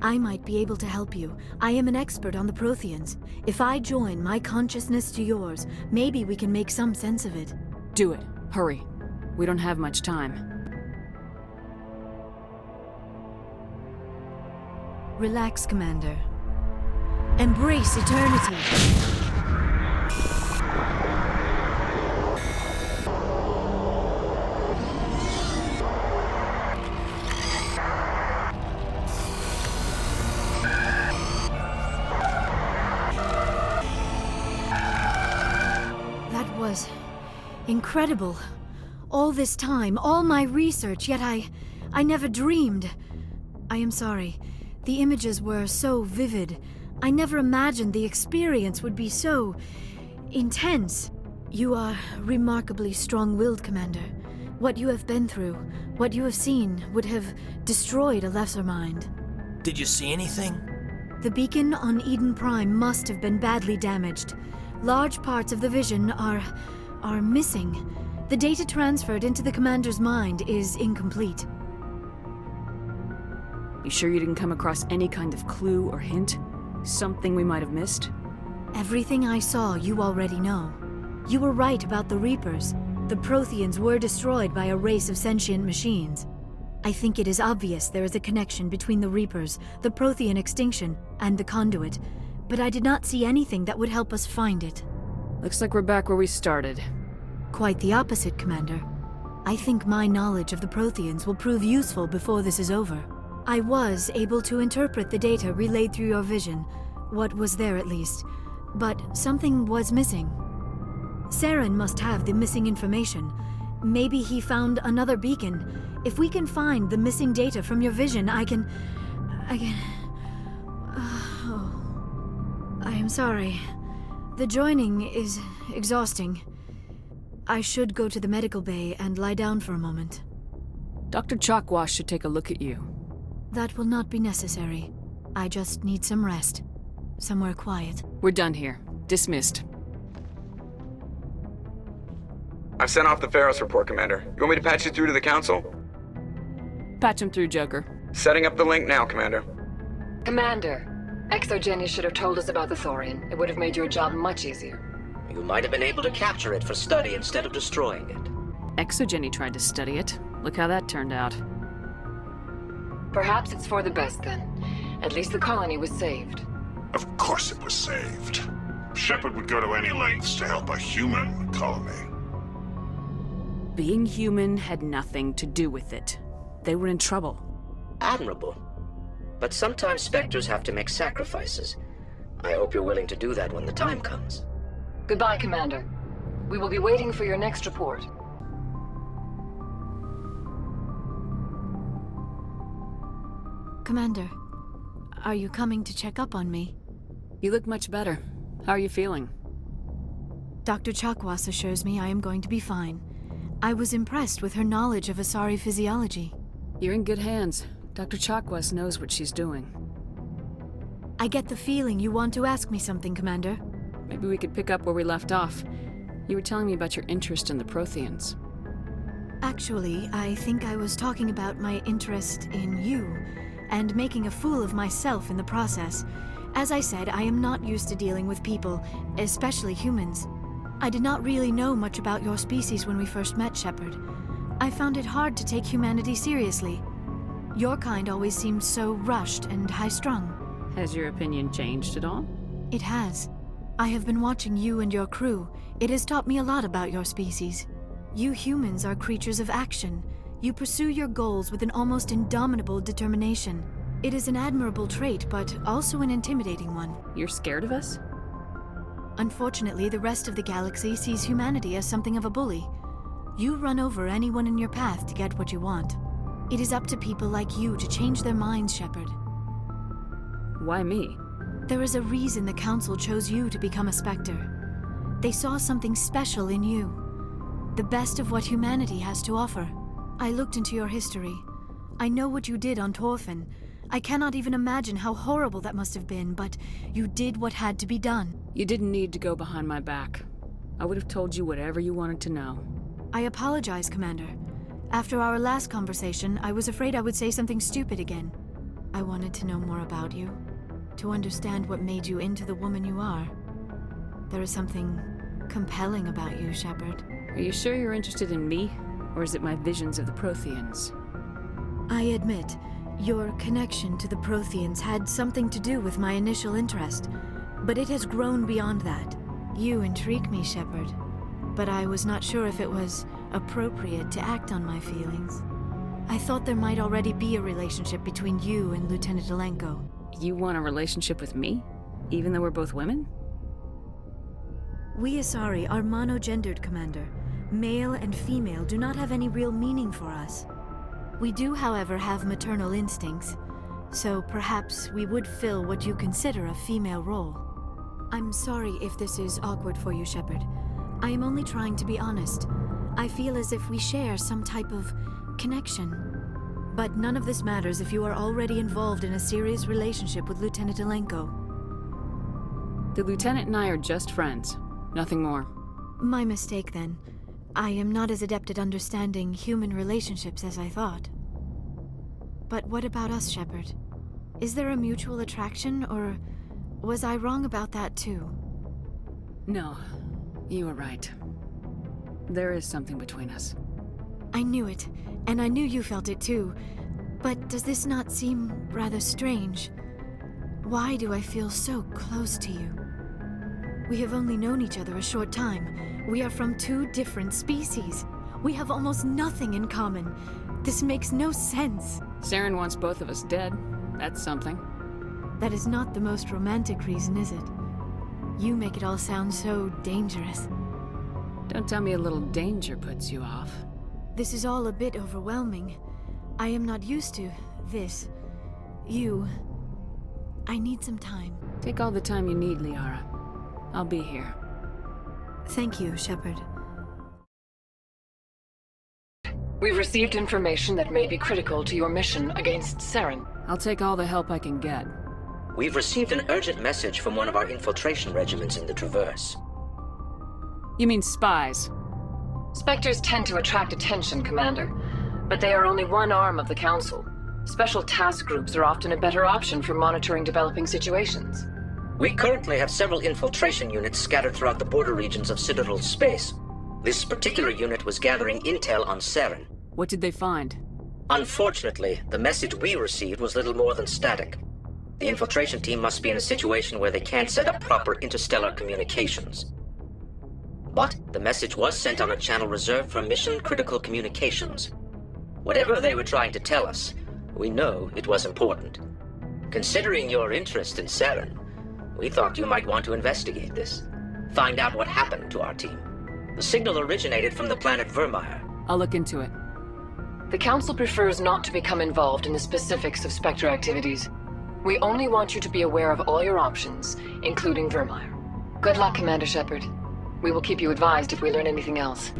I might be able to help you. I am an expert on the Protheans. If I join my consciousness to yours, maybe we can make some sense of it. Do it. Hurry. We don't have much time. Relax, Commander. Embrace eternity. That was incredible. All this time, all my research, yet I never dreamed. I am sorry. The images were so vivid. I never imagined the experience would be so intense. You are remarkably strong-willed, Commander. What you have been through, what you have seen, would have destroyed a lesser mind. Did you see anything? The beacon on Idен Prime must have been badly damaged. Large parts of the vision are missing. The data transferred into the Commander's mind is incomplete. You sure you didn't come across any kind of clue or hint? Something we might have missed? Everything I saw, you already know. You were right about the Reapers. The Protheans were destroyed by a race of sentient machines. I think it is obvious there is a connection between the Reapers, the Prothean extinction, and the Conduit, but I did not see anything that would help us find it. Looks like we're back where we started. Quite the opposite, Commander. I think my knowledge of the Protheans will prove useful before this is over. I was able to interpret the data relayed through your vision, what was there at least, but something was missing. Saren must have the missing information. Maybe he found another beacon. If we can find the missing data from your vision, I can... I am sorry. The joining is exhausting. I should go to the medical bay and lie down for a moment. Dr. Chalkwash should take a look at you. That will not be necessary. I just need some rest. Somewhere quiet. We're done here. Dismissed. I've sent off the Feros report, Commander. You want me to patch you through to the Council? Patch him through, Joker. Setting up the link now, Commander. Commander, Exogeny should have told us about the Thorian. It would have made your job much easier. You might have been able to capture it for study instead of destroying it. Exogeny tried to study it. Look how that turned out. Perhaps it's for the best, then. At least the colony was saved. Of course it was saved. Shepard would go to any lengths to help a human colony. Being human had nothing to do with it. They were in trouble. Admirable. But sometimes Spectres have to make sacrifices. I hope you're willing to do that when the time comes. Goodbye, Commander. We will be waiting for your next report. Commander, are you coming to check up on me? You look much better. How are you feeling? Dr. Chakwas assures me I am going to be fine. I was impressed with her knowledge of Asari physiology. You're in good hands. Dr. Chakwas knows what she's doing. I get the feeling you want to ask me something, Commander. Maybe we could pick up where we left off. You were telling me about your interest in the Protheans. Actually, I think I was talking about my interest in you, and making a fool of myself in the process. As I said, I am not used to dealing with people, especially humans. I did not really know much about your species when we first met, Shepard. I found it hard to take humanity seriously. Your kind always seemed so rushed and high-strung. Has your opinion changed at all? It has. I have been watching you and your crew. It has taught me a lot about your species. You humans are creatures of action. You pursue your goals with an almost indomitable determination. It is an admirable trait, but also an intimidating one. You're scared of us? Unfortunately, the rest of the galaxy sees humanity as something of a bully. You run over anyone in your path to get what you want. It is up to people like you to change their minds, Shepard. Why me? There is a reason the Council chose you to become a Spectre. They saw something special in you. The best of what humanity has to offer. I looked into your history. I know what you did on Torfin. I cannot even imagine how horrible that must have been, but you did what had to be done. You didn't need to go behind my back. I would have told you whatever you wanted to know. I apologize, Commander. After our last conversation, I was afraid I would say something stupid again. I wanted to know more about you, to understand what made you into the woman you are. There is something compelling about you, Shepard. Are you sure you're interested in me? Or is it my visions of the Protheans? I admit, your connection to the Protheans had something to do with my initial interest, but it has grown beyond that. You intrigue me, Shepard, but I was not sure if it was appropriate to act on my feelings. I thought there might already be a relationship between you and Lieutenant Alenko. You want a relationship with me? Even though we're both women? We Asari are monogendered, Commander. Male and female do not have any real meaning for us. We do, however, have maternal instincts, so perhaps we would fill what you consider a female role. I'm sorry if this is awkward for you, Shepard. I am only trying to be honest. I feel as if we share some type of connection. But none of this matters if you are already involved in a serious relationship with Lieutenant Alenko. The Lieutenant and I are just friends. Nothing more. My mistake, then. I am not as adept at understanding human relationships as I thought. But what about us, Shepard? Is there a mutual attraction, or was I wrong about that too? No, you were right. There is something between us. I knew it, and I knew you felt it too. But does this not seem rather strange? Why do I feel so close to you? We have only known each other a short time. We are from two different species. We have almost nothing in common. This makes no sense. Saren wants both of us dead. That's something. That is not the most romantic reason, is it? You make it all sound so dangerous. Don't tell me a little danger puts you off. This is all a bit overwhelming. I am not used to this. You. I need some time. Take all the time you need, Liara. I'll be here. Thank you, Shepard. We've received information that may be critical to your mission against Saren. I'll take all the help I can get. We've received an urgent message from one of our infiltration regiments in the Traverse. You mean spies? Spectres tend to attract attention, Commander, but they are only one arm of the Council. Special task groups are often a better option for monitoring developing situations. We currently have several infiltration units scattered throughout the border regions of Citadel's space. This particular unit was gathering intel on Saren. What did they find? Unfortunately, the message we received was little more than static. The infiltration team must be in a situation where they can't set up proper interstellar communications. But the message was sent on a channel reserved for mission-critical communications. Whatever they were trying to tell us, we know it was important. Considering your interest in Saren, we thought you might want to investigate this. Find out what happened to our team. The signal originated from the planet Virmire. I'll look into it. The Council prefers not to become involved in the specifics of Spectre activities. We only want you to be aware of all your options, including Vermire. Good luck, Commander Shepard. We will keep you advised if we learn anything else.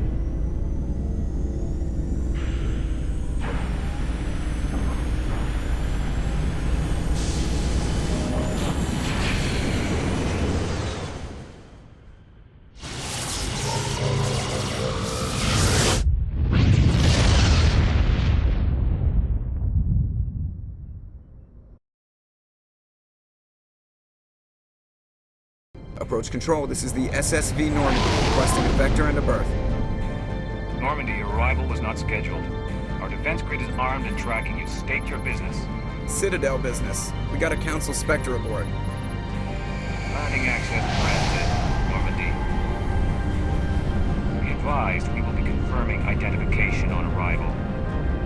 Approach control, this is the SSV Normandy, requesting a vector and a berth. Normandy, your arrival was not scheduled. Our defense grid is armed and tracking you. State your business. Citadel business. We got a Council Spectre aboard. Landing access granted, Normandy. Be advised, we will be confirming identification on arrival.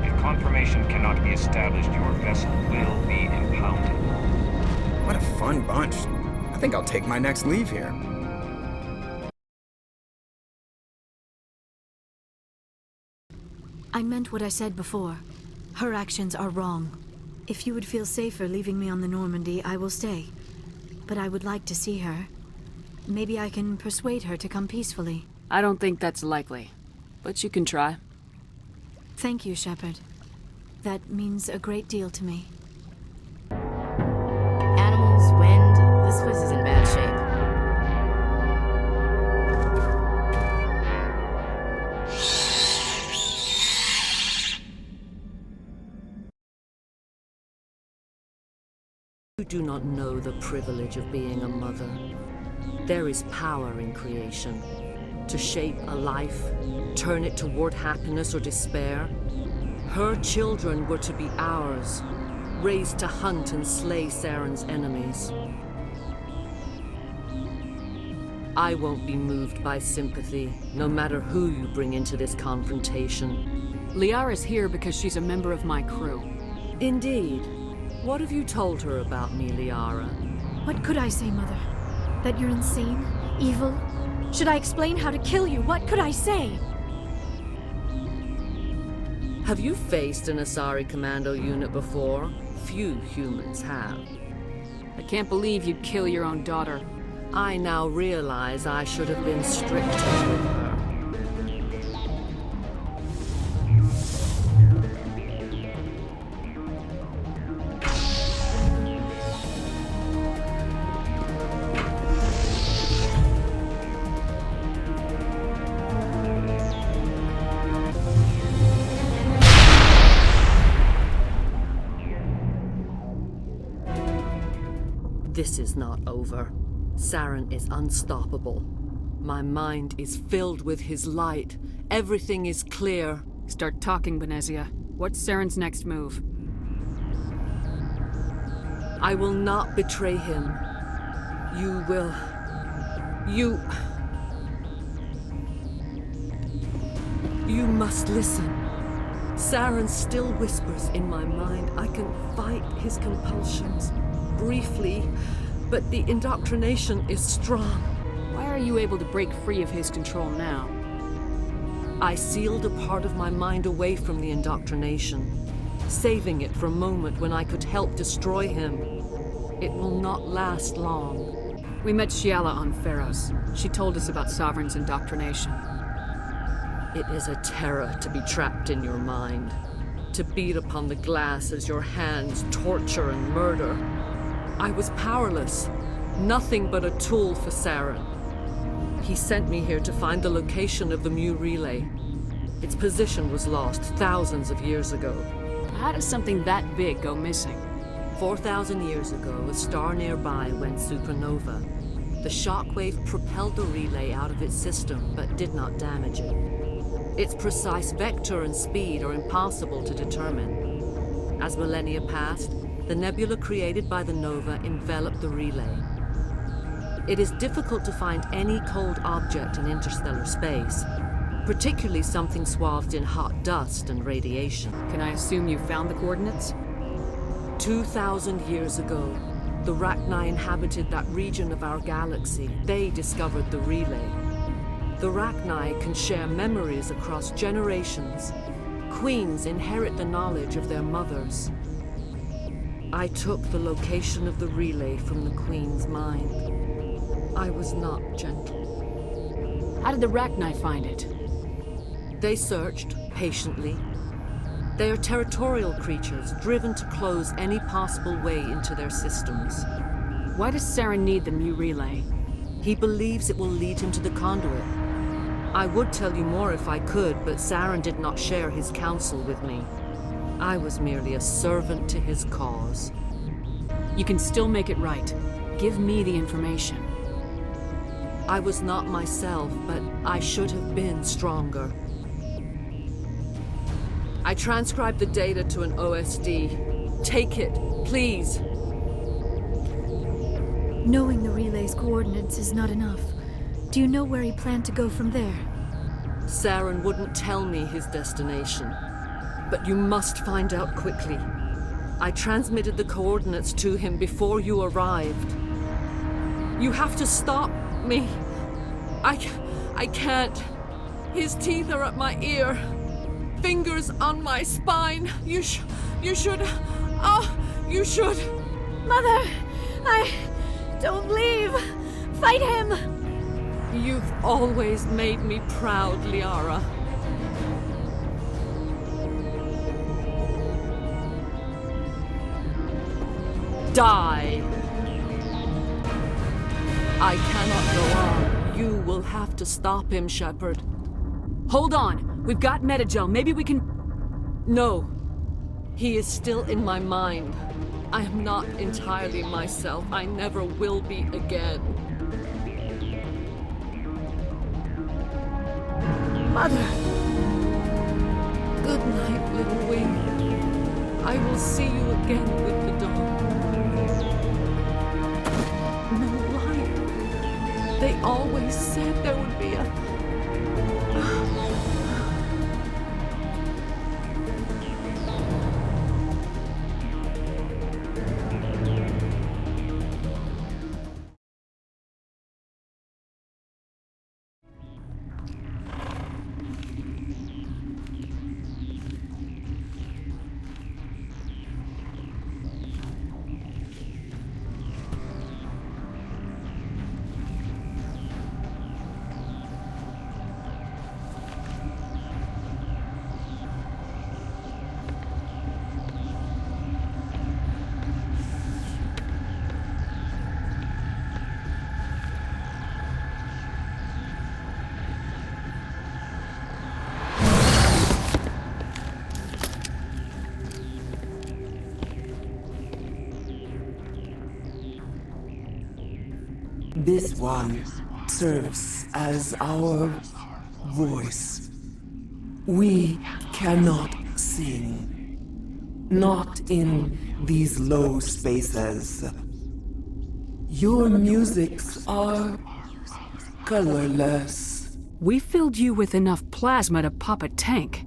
If confirmation cannot be established, your vessel will be impounded. What a fun bunch. I think I'll take my next leave here. I meant what I said before. Her actions are wrong. If you would feel safer leaving me on the Normandy, I will stay. But I would like to see her. Maybe I can persuade her to come peacefully. I don't think that's likely, but you can try. Thank you, Shepard. That means a great deal to me. Animals, wind, this place is in bad shape. You do not know the privilege of being a mother. There is power in creation, to shape a life turn it toward happiness or despair. Her children were to be ours, raised to hunt and slay Saren's enemies. I won't be moved by sympathy, no matter who you bring into this confrontation. Liara's here because she's a member of my crew. Indeed. What have you told her about me, Liara? What could I say, Mother? That you're insane? Evil? Should I explain how to kill you? What could I say? Have you faced an Asari commando unit before? Few humans have. I can't believe you'd kill your own daughter. I now realize I should have been stricter with her. This is not over. Saren is unstoppable. My mind is filled with his light. Everything is clear. Start talking, Benezia. What's Saren's next move? I will not betray him. You will... You must listen. Saren still whispers in my mind. I can fight his compulsions. Briefly, but the indoctrination is strong. Why are you able to break free of his control now? I sealed a part of my mind away from the indoctrination, saving it for a moment when I could help destroy him. It will not last long. We met Shiala on Feros. She told us about Sovereign's indoctrination. It is a terror to be trapped in your mind, to beat upon the glass as your hands torture and murder. I was powerless, nothing but a tool for Saren. He sent me here to find the location of the Mu relay. Its position was lost thousands of years ago. How does something that big go missing? 4,000 years ago, a star nearby went supernova. The shockwave propelled the relay out of its system, but did not damage it. Its precise vector and speed are impossible to determine. As millennia passed, the nebula created by the nova enveloped the relay. It is difficult to find any cold object in interstellar space, particularly something swathed in hot dust and radiation. Can I assume you found the coordinates? 2,000 years ago, the Rachni inhabited that region of our galaxy. They discovered the relay. The Rachni can share memories across generations. Queens inherit the knowledge of their mothers. I took the location of the relay from the Queen's mind. I was not gentle. How did the Rachni find it? They searched, patiently. They are territorial creatures, driven to close any possible way into their systems. Why does Saren need the Mu relay? He believes it will lead him to the conduit. I would tell you more if I could, but Saren did not share his counsel with me. I was merely a servant to his cause. You can still make it right. Give me the information. I was not myself, but I should have been stronger. I transcribed the data to an OSD. Take it, please. Knowing the relay's coordinates is not enough. Do you know where he planned to go from there? Saren wouldn't tell me his destination. But you must find out quickly. I transmitted the coordinates to him before you arrived. You have to stop me. I can't. His teeth are at my ear. Fingers on my spine. You should. You should. Mother, don't leave. Fight him. You've always made me proud, Liara. Die! I cannot go on. You will have to stop him, Shepard. Hold on! We've got Metagel. Maybe we can... No. He is still in my mind. I am not entirely myself. I never will be again. Mother! Good night, little wing. I will see you again with the dawn. No light. They always said there would be a... This one serves as our voice. We cannot sing. Not in these low spaces. Your musics are colorless. We filled you with enough plasma to pop a tank.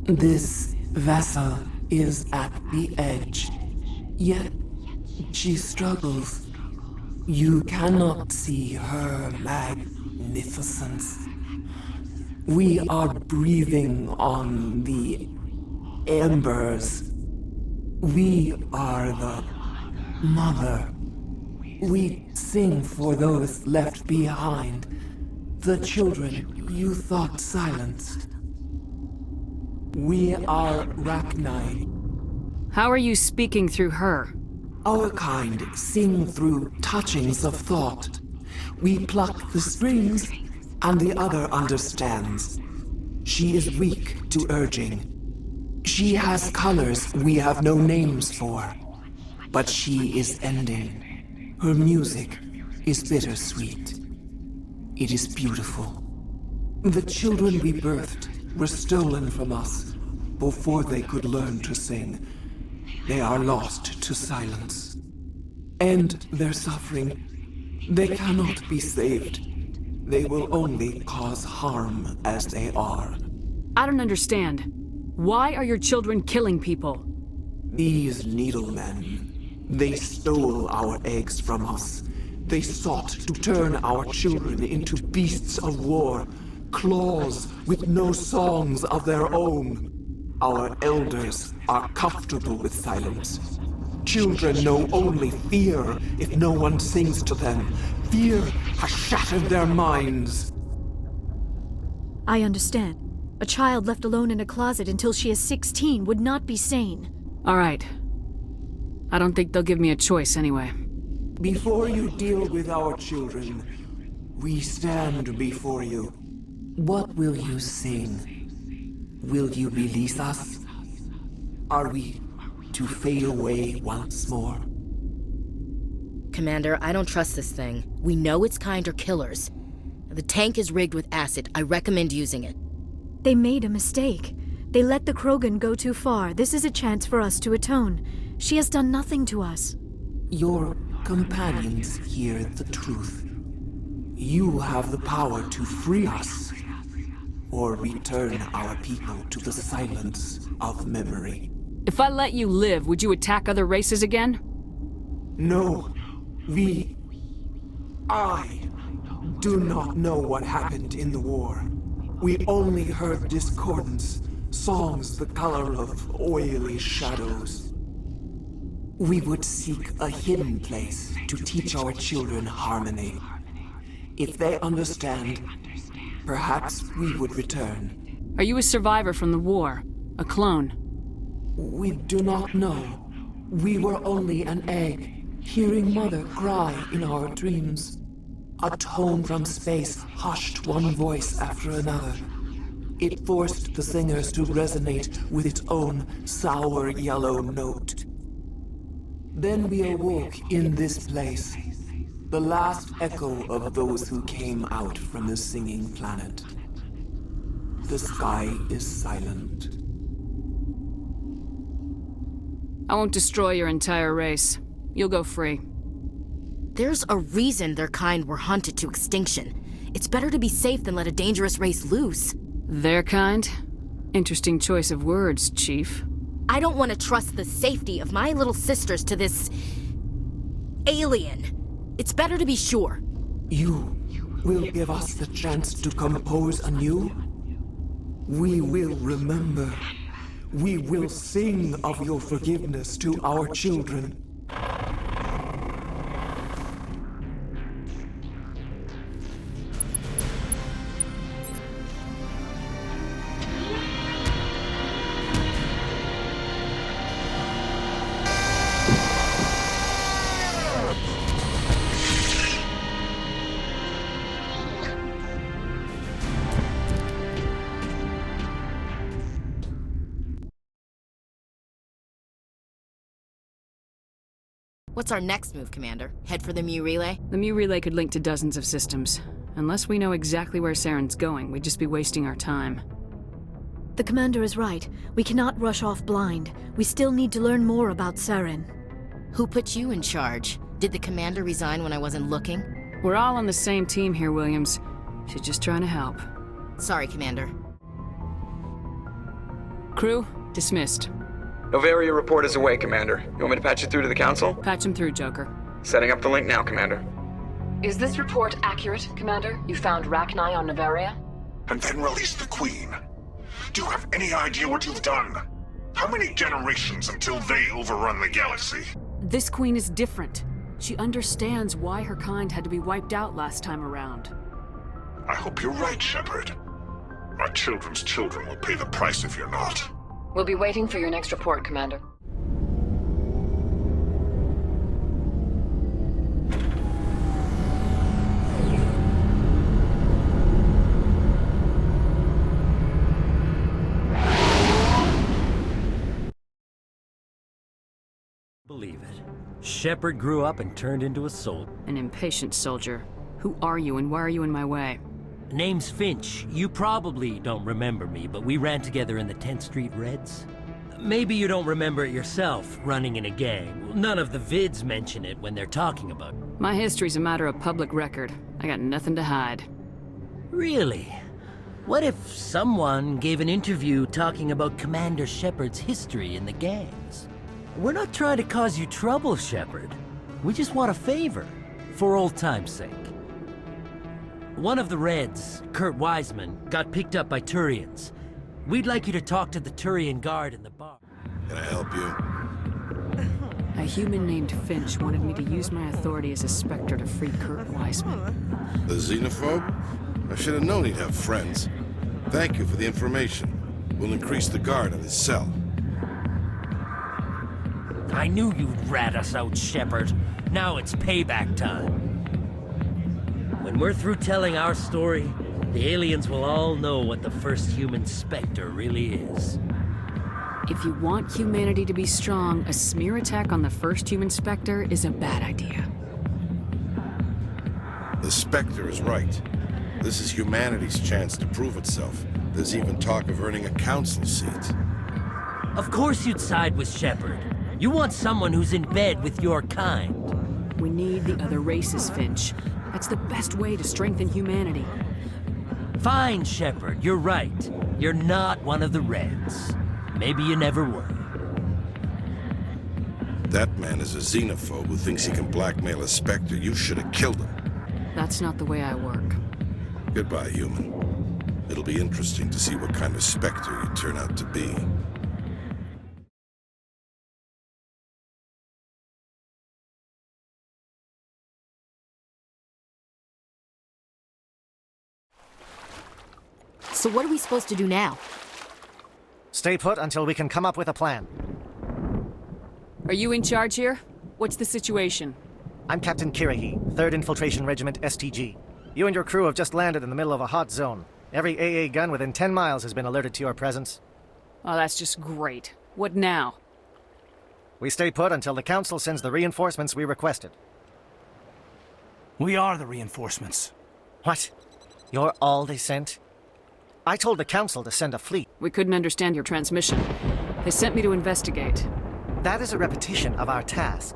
This vessel is at the edge. Yet she struggles. You cannot see her magnificence. We are breathing on the embers. We are the mother. We sing for those left behind, the children you thought silenced. We are Rachni. How are you speaking through her? Our kind sing through touchings of thought. We pluck the strings, and the other understands. She is weak to urging. She has colors we have no names for. But she is ending. Her music is bittersweet. It is beautiful. The children we birthed were stolen from us before they could learn to sing. They are lost to silence. And their suffering, they cannot be saved. They will only cause harm as they are. I don't understand. Why are your children killing people? These needlemen, they stole our eggs from us. They sought to turn our children into beasts of war, claws with no songs of their own. Our elders are comfortable with silence. Children know only fear if no one sings to them. Fear has shattered their minds. I understand. A child left alone in a closet until she is 16 would not be sane. All right. I don't think they'll give me a choice anyway. Before you deal with our children, we stand before you. What will you sing? Will you release us? Are we to fade away once more? Commander, I don't trust this thing. We know its kind are killers. The tank is rigged with acid. I recommend using it. They made a mistake. They let the Krogan go too far. This is a chance for us to atone. She has done nothing to us. Your companions hear the truth. You have the power to free us, or return our people to the silence of memory. If I let you live, would you attack other races again? No. I do not know what happened in the war. We only heard discordance, songs the color of oily shadows. We would seek a hidden place to teach our children harmony. If they understand, perhaps we would return. Are you a survivor from the war? A clone? We do not know. We were only an egg, hearing Mother cry in our dreams. A tone from space hushed one voice after another. It forced the singers to resonate with its own sour yellow note. Then we awoke in this place, the last echo of those who came out from the singing planet. the sky is silent. I won't destroy your entire race. You'll go free. There's a reason their kind were hunted to extinction. It's better to be safe than let a dangerous race loose. Their kind? Interesting choice of words, Chief. I don't want to trust the safety of my little sisters to this... alien. It's better to be sure. You will give us the chance to compose anew? We will remember. We will sing of your forgiveness to our children. What's our next move, Commander? Head for the Mu Relay? The Mu Relay could link to dozens of systems. Unless we know exactly where Saren's going, we'd just be wasting our time. The Commander is right. We cannot rush off blind. We still need to learn more about Saren. Who put you in charge? Did the Commander resign when I wasn't looking? We're all on the same team here, Williams. She's just trying to help. Sorry, Commander. Crew, dismissed. Noveria report is away, Commander. You want me to patch you through to the Council? Patch him through, Joker. Setting up the link now, Commander. Is this report accurate, Commander? You found Rachni on Noveria? And then release the Queen. Do you have any idea what you've done? How many generations until they overrun the galaxy? This Queen is different. She understands why her kind had to be wiped out last time around. I hope you're right, Shepard. Our children's children will pay the price if you're not. We'll be waiting for your next report, Commander. Believe it. Shepard grew up and turned into a soldier. An impatient soldier. Who are you and why are you in my way? Name's Finch. You probably don't remember me, but we ran together in the 10th Street Reds. Maybe you don't remember it yourself, running in a gang. None of the vids mention it when they're talking about it. My history's a matter of public record. I got nothing to hide. Really? What if someone gave an interview talking about Commander Shepard's history in the gangs? We're not trying to cause you trouble, Shepard. We just want a favor, for old time's sake. One of the Reds, Kurt Wiseman, got picked up by Turians. We'd like you to talk to the Turian guard in the bar. Can I help you? A human named Finch wanted me to use my authority as a Spectre to free Kurt Wiseman. The xenophobe? I should have known he'd have friends. Thank you for the information. We'll increase the guard on his cell. I knew you'd rat us out, Shepard. Now it's payback time. When we're through telling our story, the aliens will all know what the first human Spectre really is. If you want humanity to be strong, a smear attack on the first human Spectre is a bad idea. The Spectre is right. This is humanity's chance to prove itself. There's even talk of earning a council seat. Of course you'd side with Shepard. You want someone who's in bed with your kind. We need the other races, Finch. That's the best way to strengthen humanity. Fine, Shepard, you're right. You're not one of the Reds. Maybe you never were. That man is a xenophobe who thinks he can blackmail a Spectre. You should have killed him. That's not the way I work. Goodbye, human. It'll be interesting to see what kind of Spectre you turn out to be. So what are we supposed to do now? Stay put until we can come up with a plan. Are you in charge here? What's the situation? I'm Captain Kirahi, 3rd Infiltration Regiment STG. You and your crew have just landed in the middle of a hot zone. Every AA gun within 10 miles has been alerted to your presence. Oh, that's just great. What now? We stay put until the Council sends the reinforcements we requested. We are the reinforcements. What? You're all they sent? I told the Council to send a fleet. We couldn't understand your transmission. They sent me to investigate. That is a repetition of our task.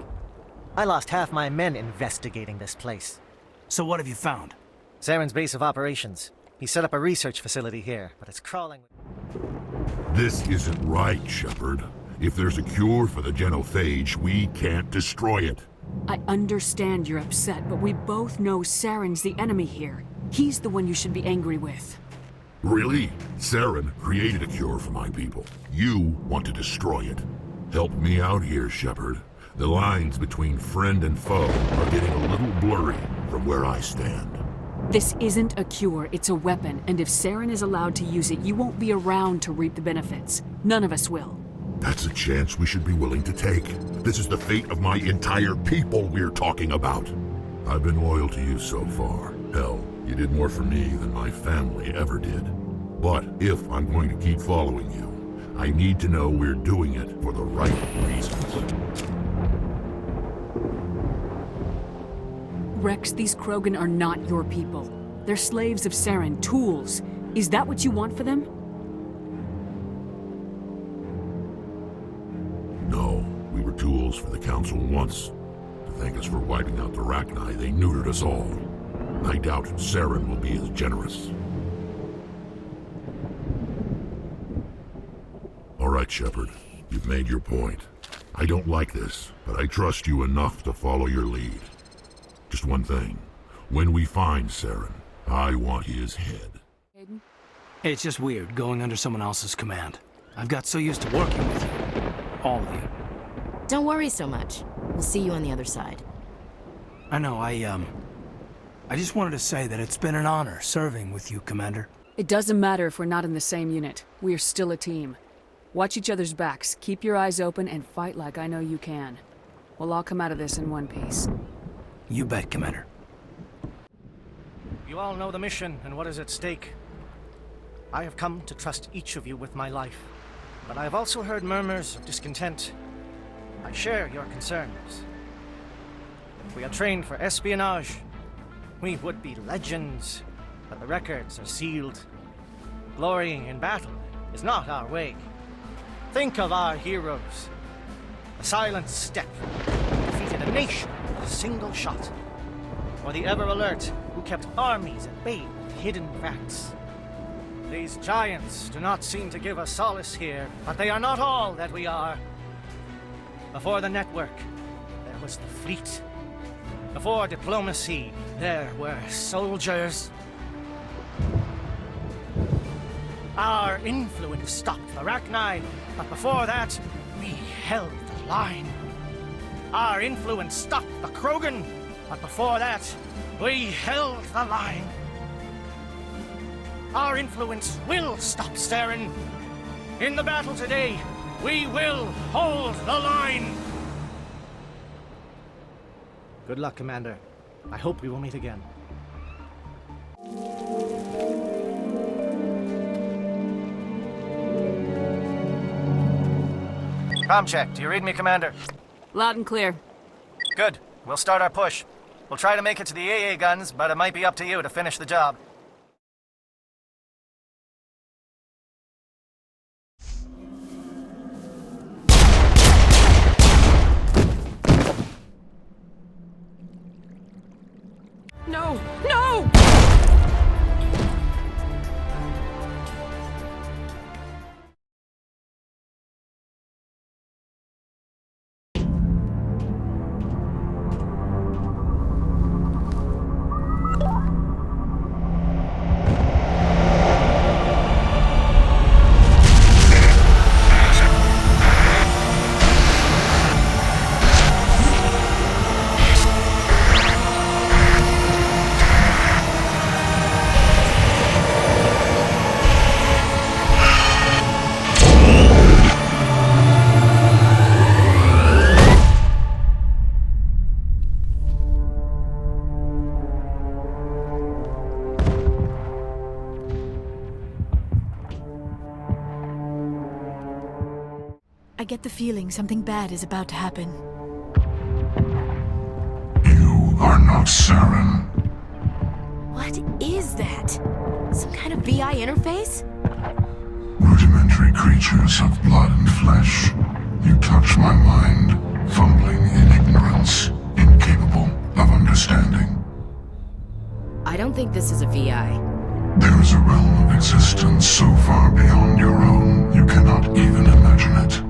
I lost half my men investigating this place. So what have you found? Saren's base of operations. He set up a research facility here, but it's crawling. This isn't right, Shepard. If there's a cure for the genophage, we can't destroy it. I understand you're upset, but we both know Saren's the enemy here. He's the one you should be angry with. Really? Saren created a cure for my people. You want to destroy it. Help me out here, Shepard. The lines between friend and foe are getting a little blurry from where I stand. This isn't a cure, it's a weapon, and if Saren is allowed to use it, you won't be around to reap the benefits. None of us will. That's a chance we should be willing to take. This is the fate of my entire people we're talking about. I've been loyal to you so far. Hell, you did more for me than my family ever did. But if I'm going to keep following you, I need to know we're doing it for the right reasons. Rex, these Krogan are not your people. They're slaves of Saren, tools. Is that what you want for them? No, we were tools for the Council once. To thank us for wiping out the Rachni, they neutered us all. I doubt Saren will be as generous. All right, Shepard. You've made your point. I don't like this, but I trust you enough to follow your lead. Just one thing. When we find Saren, I want his head. Aiden? It's just weird going under someone else's command. I've got so used to working with you. All of you. Don't worry so much. We'll see you on the other side. I know, I just wanted to say that it's been an honor serving with you, Commander. It doesn't matter if we're not in the same unit. We are still a team. Watch each other's backs, keep your eyes open, and fight like I know you can. We'll all come out of this in one piece. You bet, Commander. You all know the mission and what is at stake. I have come to trust each of you with my life, but I have also heard murmurs of discontent. I share your concerns. If we are trained for espionage, we would be legends, but the records are sealed. Glorying in battle is not our way. Think of our heroes. The silent step defeated a nation with a single shot. Or the ever-alert who kept armies at bay with hidden facts. These giants do not seem to give us solace here, but they are not all that we are. Before the network, there was the fleet. Before diplomacy, there were soldiers. Our influence stopped the Rachni, but before that, we held the line. Our influence stopped the Krogan, but before that, we held the line. Our influence will stop Saren. In the battle today, we will hold the line. Good luck, Commander. I hope we will meet again. Comm check. Do you read me, Commander? Loud and clear. Good. We'll start our push. We'll try to make it to the AA guns, but it might be up to you to finish the job. No! No! I get the feeling something bad is about to happen. You are not Saren. What is that? Some kind of VI interface? Rudimentary creatures of blood and flesh. You touch my mind, fumbling in ignorance, incapable of understanding. I don't think this is a VI. There is a realm of existence so far beyond your own, you cannot even imagine it.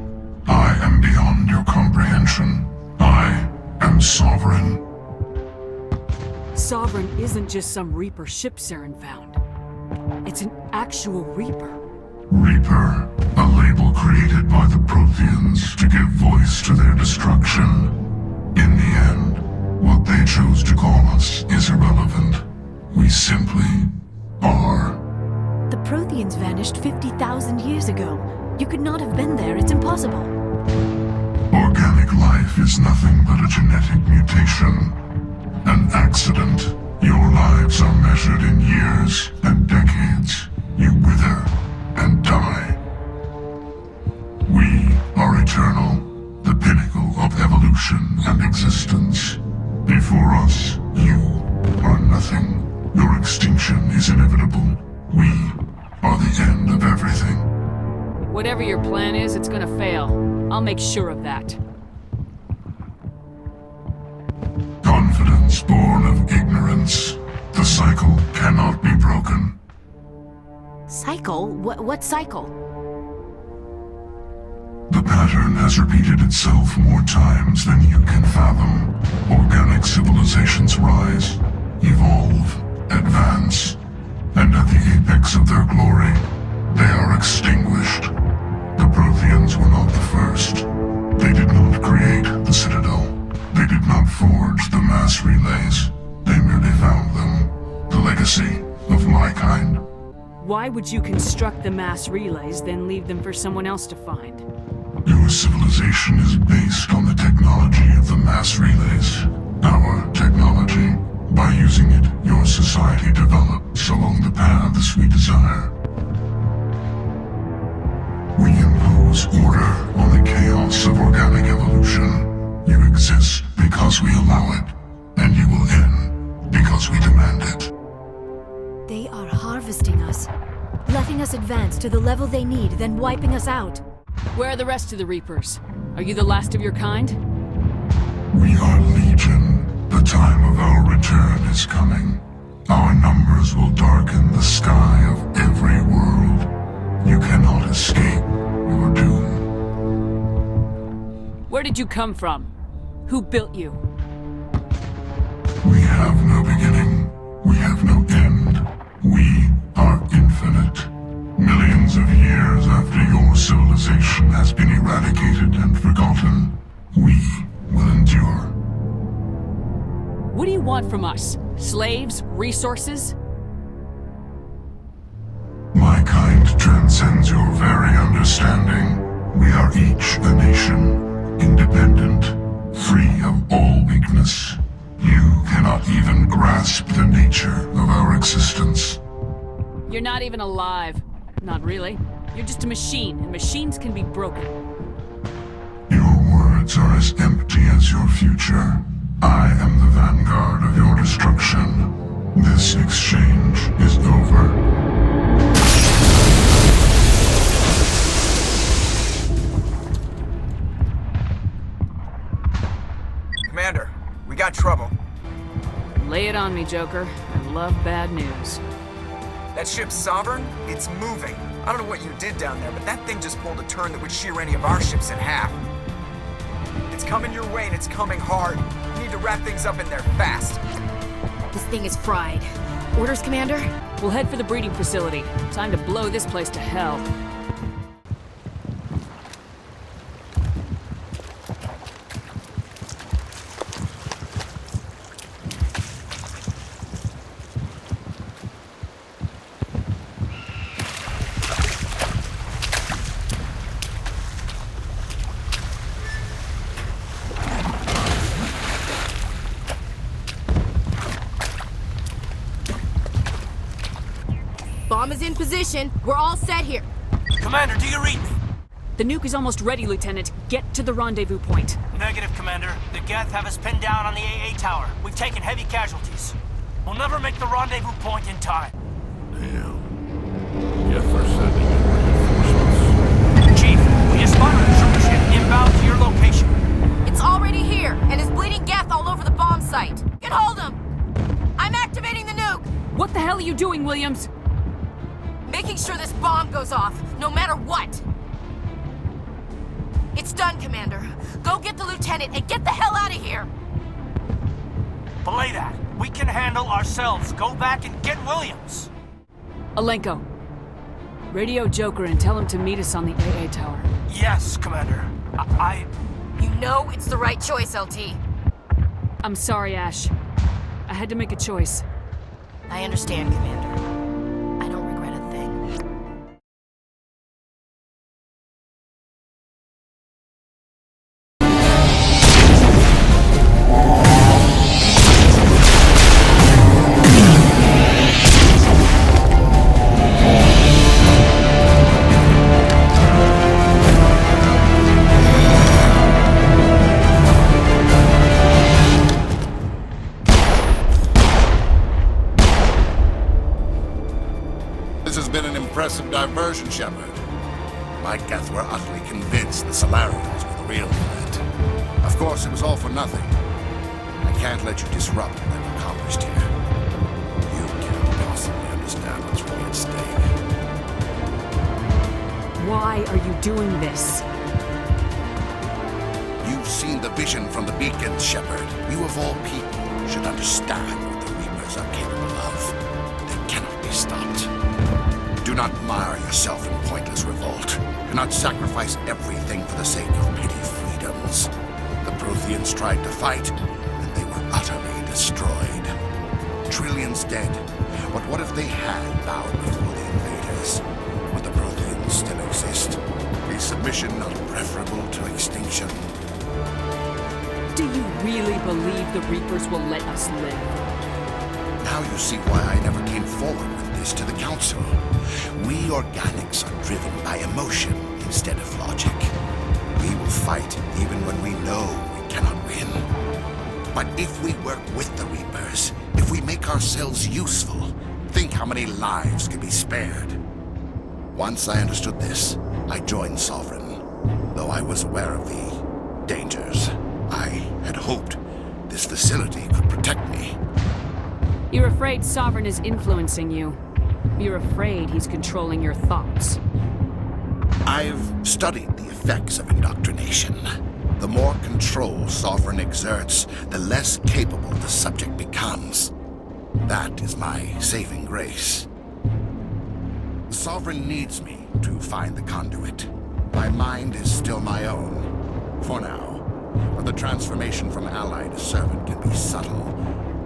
I am beyond your comprehension. I am sovereign. Sovereign isn't just some Reaper ship Saren found. It's an actual Reaper. Reaper, a label created by the Protheans to give voice to their destruction. In the end, what they chose to call us is irrelevant. We simply are. The Protheans vanished 50,000 years ago. You could not have been there. It's impossible. Organic life is nothing but a genetic mutation. An accident. Your lives are measured in years and decades. You wither and die. We are eternal, the pinnacle of evolution and existence. Before us, you are nothing. Your extinction is inevitable. We are the end of everything. Whatever your plan is, it's gonna fail. I'll make sure of that. Confidence born of ignorance. The cycle cannot be broken. Cycle? What cycle? The pattern has repeated itself more times than you can fathom. Organic civilizations rise, evolve, advance, and at the apex of their glory, they are extinguished. The Protheans were not the first. They did not create the Citadel. They did not forge the mass relays. They merely found them. The legacy of my kind. Why would you construct the mass relays, then leave them for someone else to find? Your civilization is based on the technology of the mass relays. Our technology. By using it, your society develops along the paths we desire. We impose order on the chaos of organic evolution. You exist because we allow it, and you will end because we demand it. They are harvesting us, letting us advance to the level they need, then wiping us out. Where are the rest of the Reapers? Are you the last of your kind? We are Legion. The time of our return is coming. Our numbers will darken the sky of every world. You cannot escape your doom. Where did you come from? Who built you? We have no beginning. We have no end. We are infinite. Millions of years after your civilization has been eradicated and forgotten, we will endure. What do you want from us? Slaves? Resources? My kind transcends your very understanding. We are each a nation, independent, free of all weakness. You cannot even grasp the nature of our existence. You're not even alive. Not really. You're just a machine, and machines can be broken. Your words are as empty as your future. I am the vanguard of your destruction. This exchange is over. Commander, we got trouble. Lay it on me, Joker. I love bad news. That ship's Sovereign? It's moving. I don't know what you did down there, but that thing just pulled a turn that would shear any of our ships in half. It's coming your way, and it's coming hard. You need to wrap things up in there fast. This thing is fried. Orders, Commander? We'll head for the breeding facility. Time to blow this place to hell. Bomb is in position. We're all set here. Commander, do you read me? The nuke is almost ready, Lieutenant. Get to the rendezvous point. Negative, Commander. The Geth have us pinned down on the AA tower. We've taken heavy casualties. We'll never make the rendezvous point in time. Damn. Yes, they're sending in reinforcements. Chief, we just spotted a trooper ship inbound to your location. It's already here, and is bleeding Geth all over the bomb site. Get hold him! I'm activating the nuke! What the hell are you doing, Williams? Making sure this bomb goes off, no matter what! It's done, Commander. Go get the lieutenant and get the hell out of here! Belay that. We can handle ourselves. Go back and get Williams. Alenko. Radio Joker and tell him to meet us on the AA tower. Yes, Commander. You know it's the right choice, LT. I'm sorry, Ash. I had to make a choice. I understand, Commander. I don't regret a thing. Impressive diversion, Shepard. My Geth were utterly convinced the Solarians were the real threat. Of course, it was all for nothing. I can't let you disrupt what I've accomplished here. You can't possibly understand what's really at stake. Why are you doing this? You've seen the vision from the beacons, Shepard. You of all people should understand what the Reapers are capable of. They cannot be stopped. Do not mire yourself in pointless revolt. Do not sacrifice everything for the sake of petty freedoms. The Protheans tried to fight, and they were utterly destroyed. Trillions dead. But what if they had bowed before the invaders? Would the Protheans still exist? Is submission not preferable to extinction? Do you really believe the Reapers will let us live? Now you see why I never came forward with this to the Council. We organics are driven by emotion instead of logic. We will fight even when we know we cannot win. But if we work with the Reapers, if we make ourselves useful, think how many lives could be spared. Once I understood this, I joined Sovereign, though I was aware of the dangers. I had hoped this facility could protect me. You're afraid Sovereign is influencing you. You're afraid he's controlling your thoughts. I've studied the effects of indoctrination. The more control Sovereign exerts, the less capable the subject becomes. That is my saving grace. Sovereign needs me to find the conduit. My mind is still my own, for now. But the transformation from ally to servant can be subtle.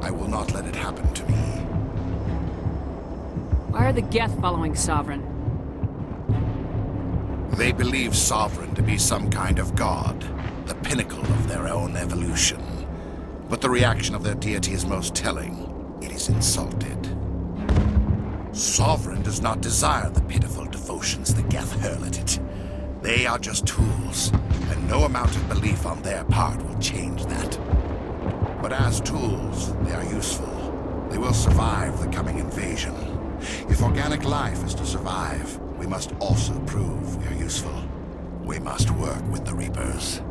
I will not let it happen to me. Why are the Geth following Sovereign? They believe Sovereign to be some kind of god, the pinnacle of their own evolution. But the reaction of their deity is most telling. It is insulted. Sovereign does not desire the pitiful devotions the Geth hurl at it. They are just tools, and no amount of belief on their part will change that. But as tools, they are useful. They will survive the coming invasion. If organic life is to survive, we must also prove we are useful. We must work with the Reapers.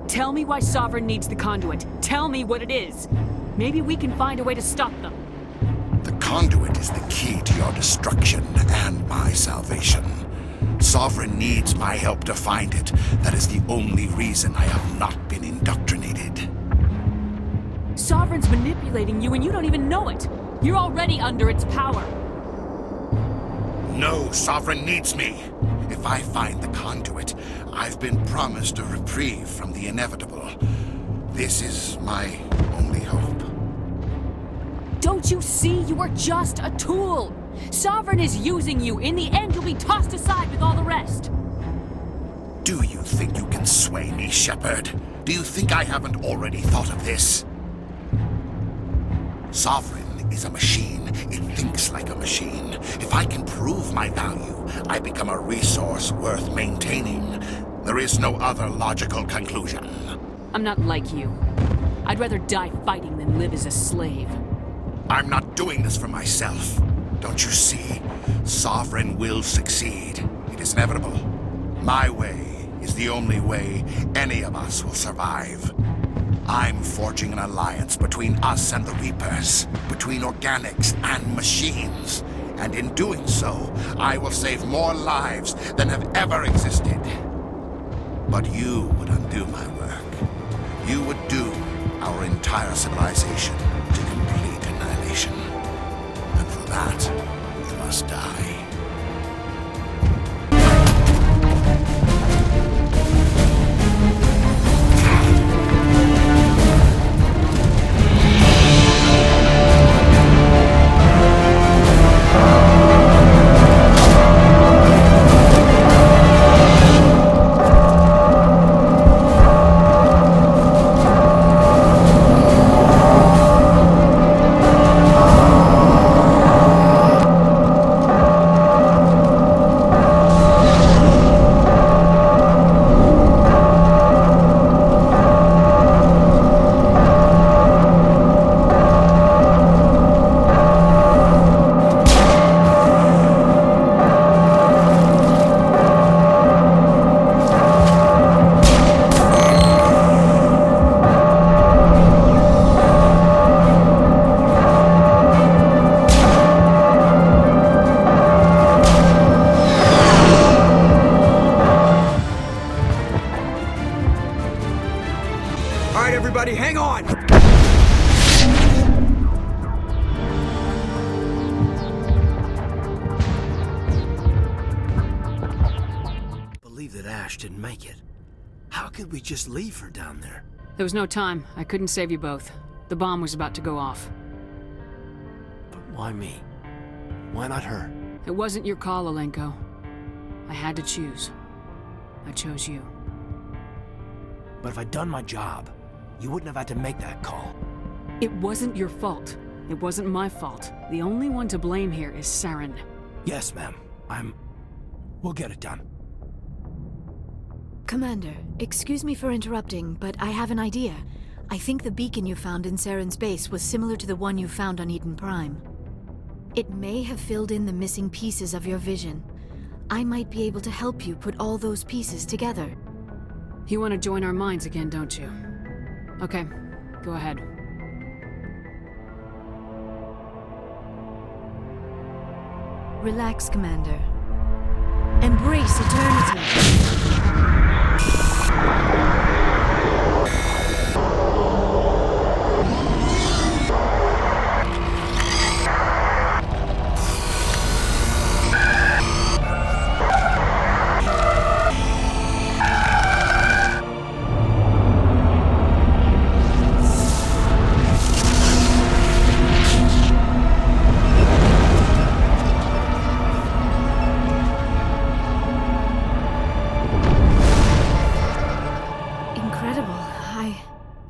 Tell me why Sovereign needs the conduit. Tell me what it is. Maybe we can find a way to stop them. The conduit is the key to your destruction and my salvation. Sovereign needs my help to find it. That is the only reason I have not been indoctrinated. Sovereign's manipulating you and you don't even know it. You're already under its power. No, Sovereign needs me. If I find the conduit, I've been promised a reprieve from the inevitable. This is my only hope. Don't you see? You are just a tool. Sovereign is using you. In the end, you'll be tossed aside with all the rest. Do you think you can sway me, Shepard? Do you think I haven't already thought of this? Sovereign is a machine. It thinks like a machine. If I can prove my value, I become a resource worth maintaining. There is no other logical conclusion. I'm not like you. I'd rather die fighting than live as a slave. I'm not doing this for myself. Don't you see? Sovereign will succeed. It is inevitable. My way is the only way any of us will survive. I'm forging an alliance between us and the Reapers, between organics and machines. And in doing so, I will save more lives than have ever existed. But you would undo my work. You would doom our entire civilization to complete annihilation. And for that, you must die. Hang on! Believe that Ash didn't make it. How could we just leave her down there? There was no time. I couldn't save you both. The bomb was about to go off. But why me? Why not her? It wasn't your call, Alenko. I had to choose. I chose you. But if I'd done my job, you wouldn't have had to make that call. It wasn't your fault. It wasn't my fault. The only one to blame here is Saren. Yes, ma'am. We'll get it done. Commander, excuse me for interrupting, but I have an idea. I think the beacon you found in Saren's base was similar to the one you found on Idен Prime. It may have filled in the missing pieces of your vision. I might be able to help you put all those pieces together. You want to join our minds again, don't you? Okay, go ahead. Relax, Commander. Embrace eternity.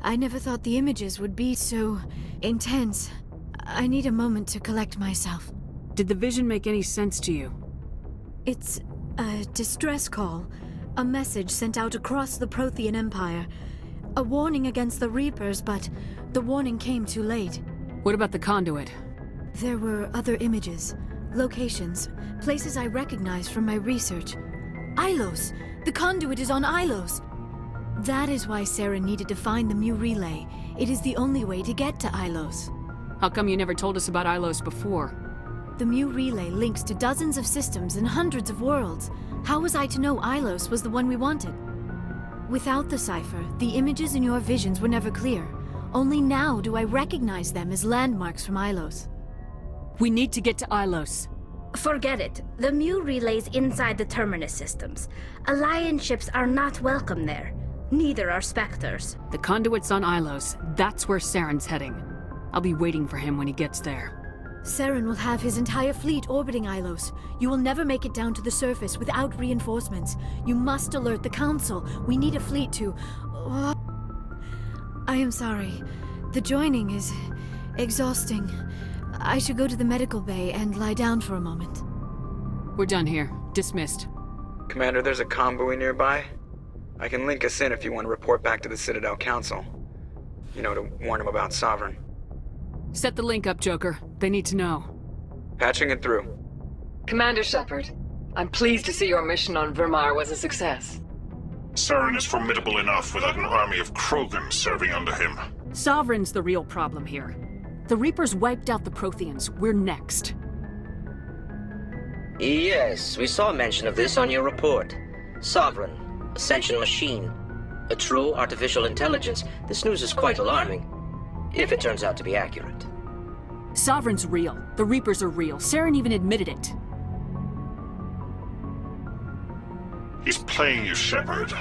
I never thought the images would be so intense. I need a moment to collect myself. Did the vision make any sense to you? It's a distress call. A message sent out across the Prothean Empire. A warning against the Reapers, but the warning came too late. What about the conduit? There were other images, locations, places I recognized from my research. Ilos! The conduit is on Ilos! That is why Saren needed to find the Mu relay. It is the only way to get to Ilos. How come you never told us about Ilos before? The Mu relay links to dozens of systems and hundreds of worlds. How was I to know Ilos was the one we wanted? Without the cipher, the images in your visions were never clear. Only now do I recognize them as landmarks from Ilos. We need to get to Ilos. Forget it. The Mu relay's inside the Terminus systems. Alliance ships are not welcome there. Neither are Spectres. The conduit's on Ilos. That's where Saren's heading. I'll be waiting for him when he gets there. Saren will have his entire fleet orbiting Ilos. You will never make it down to the surface without reinforcements. You must alert the Council. We need a fleet to... I am sorry. The joining is exhausting. I should go to the medical bay and lie down for a moment. We're done here. Dismissed. Commander, there's a convoy nearby. I can link us in if you want to report back to the Citadel Council. You know, to warn them about Sovereign. Set the link up, Joker. They need to know. Patching it through. Commander Shepard, I'm pleased to see your mission on Virmire was a success. Saren is formidable enough without an army of Krogan serving under him. Sovereign's the real problem here. The Reapers wiped out the Protheans. We're next. Yes, we saw mention of this on your report. Sovereign, Ascension machine, a true artificial intelligence. This news is quite alarming, if it turns out to be accurate. Sovereign's real. The Reapers are real. Saren even admitted it. He's playing you, Shepard.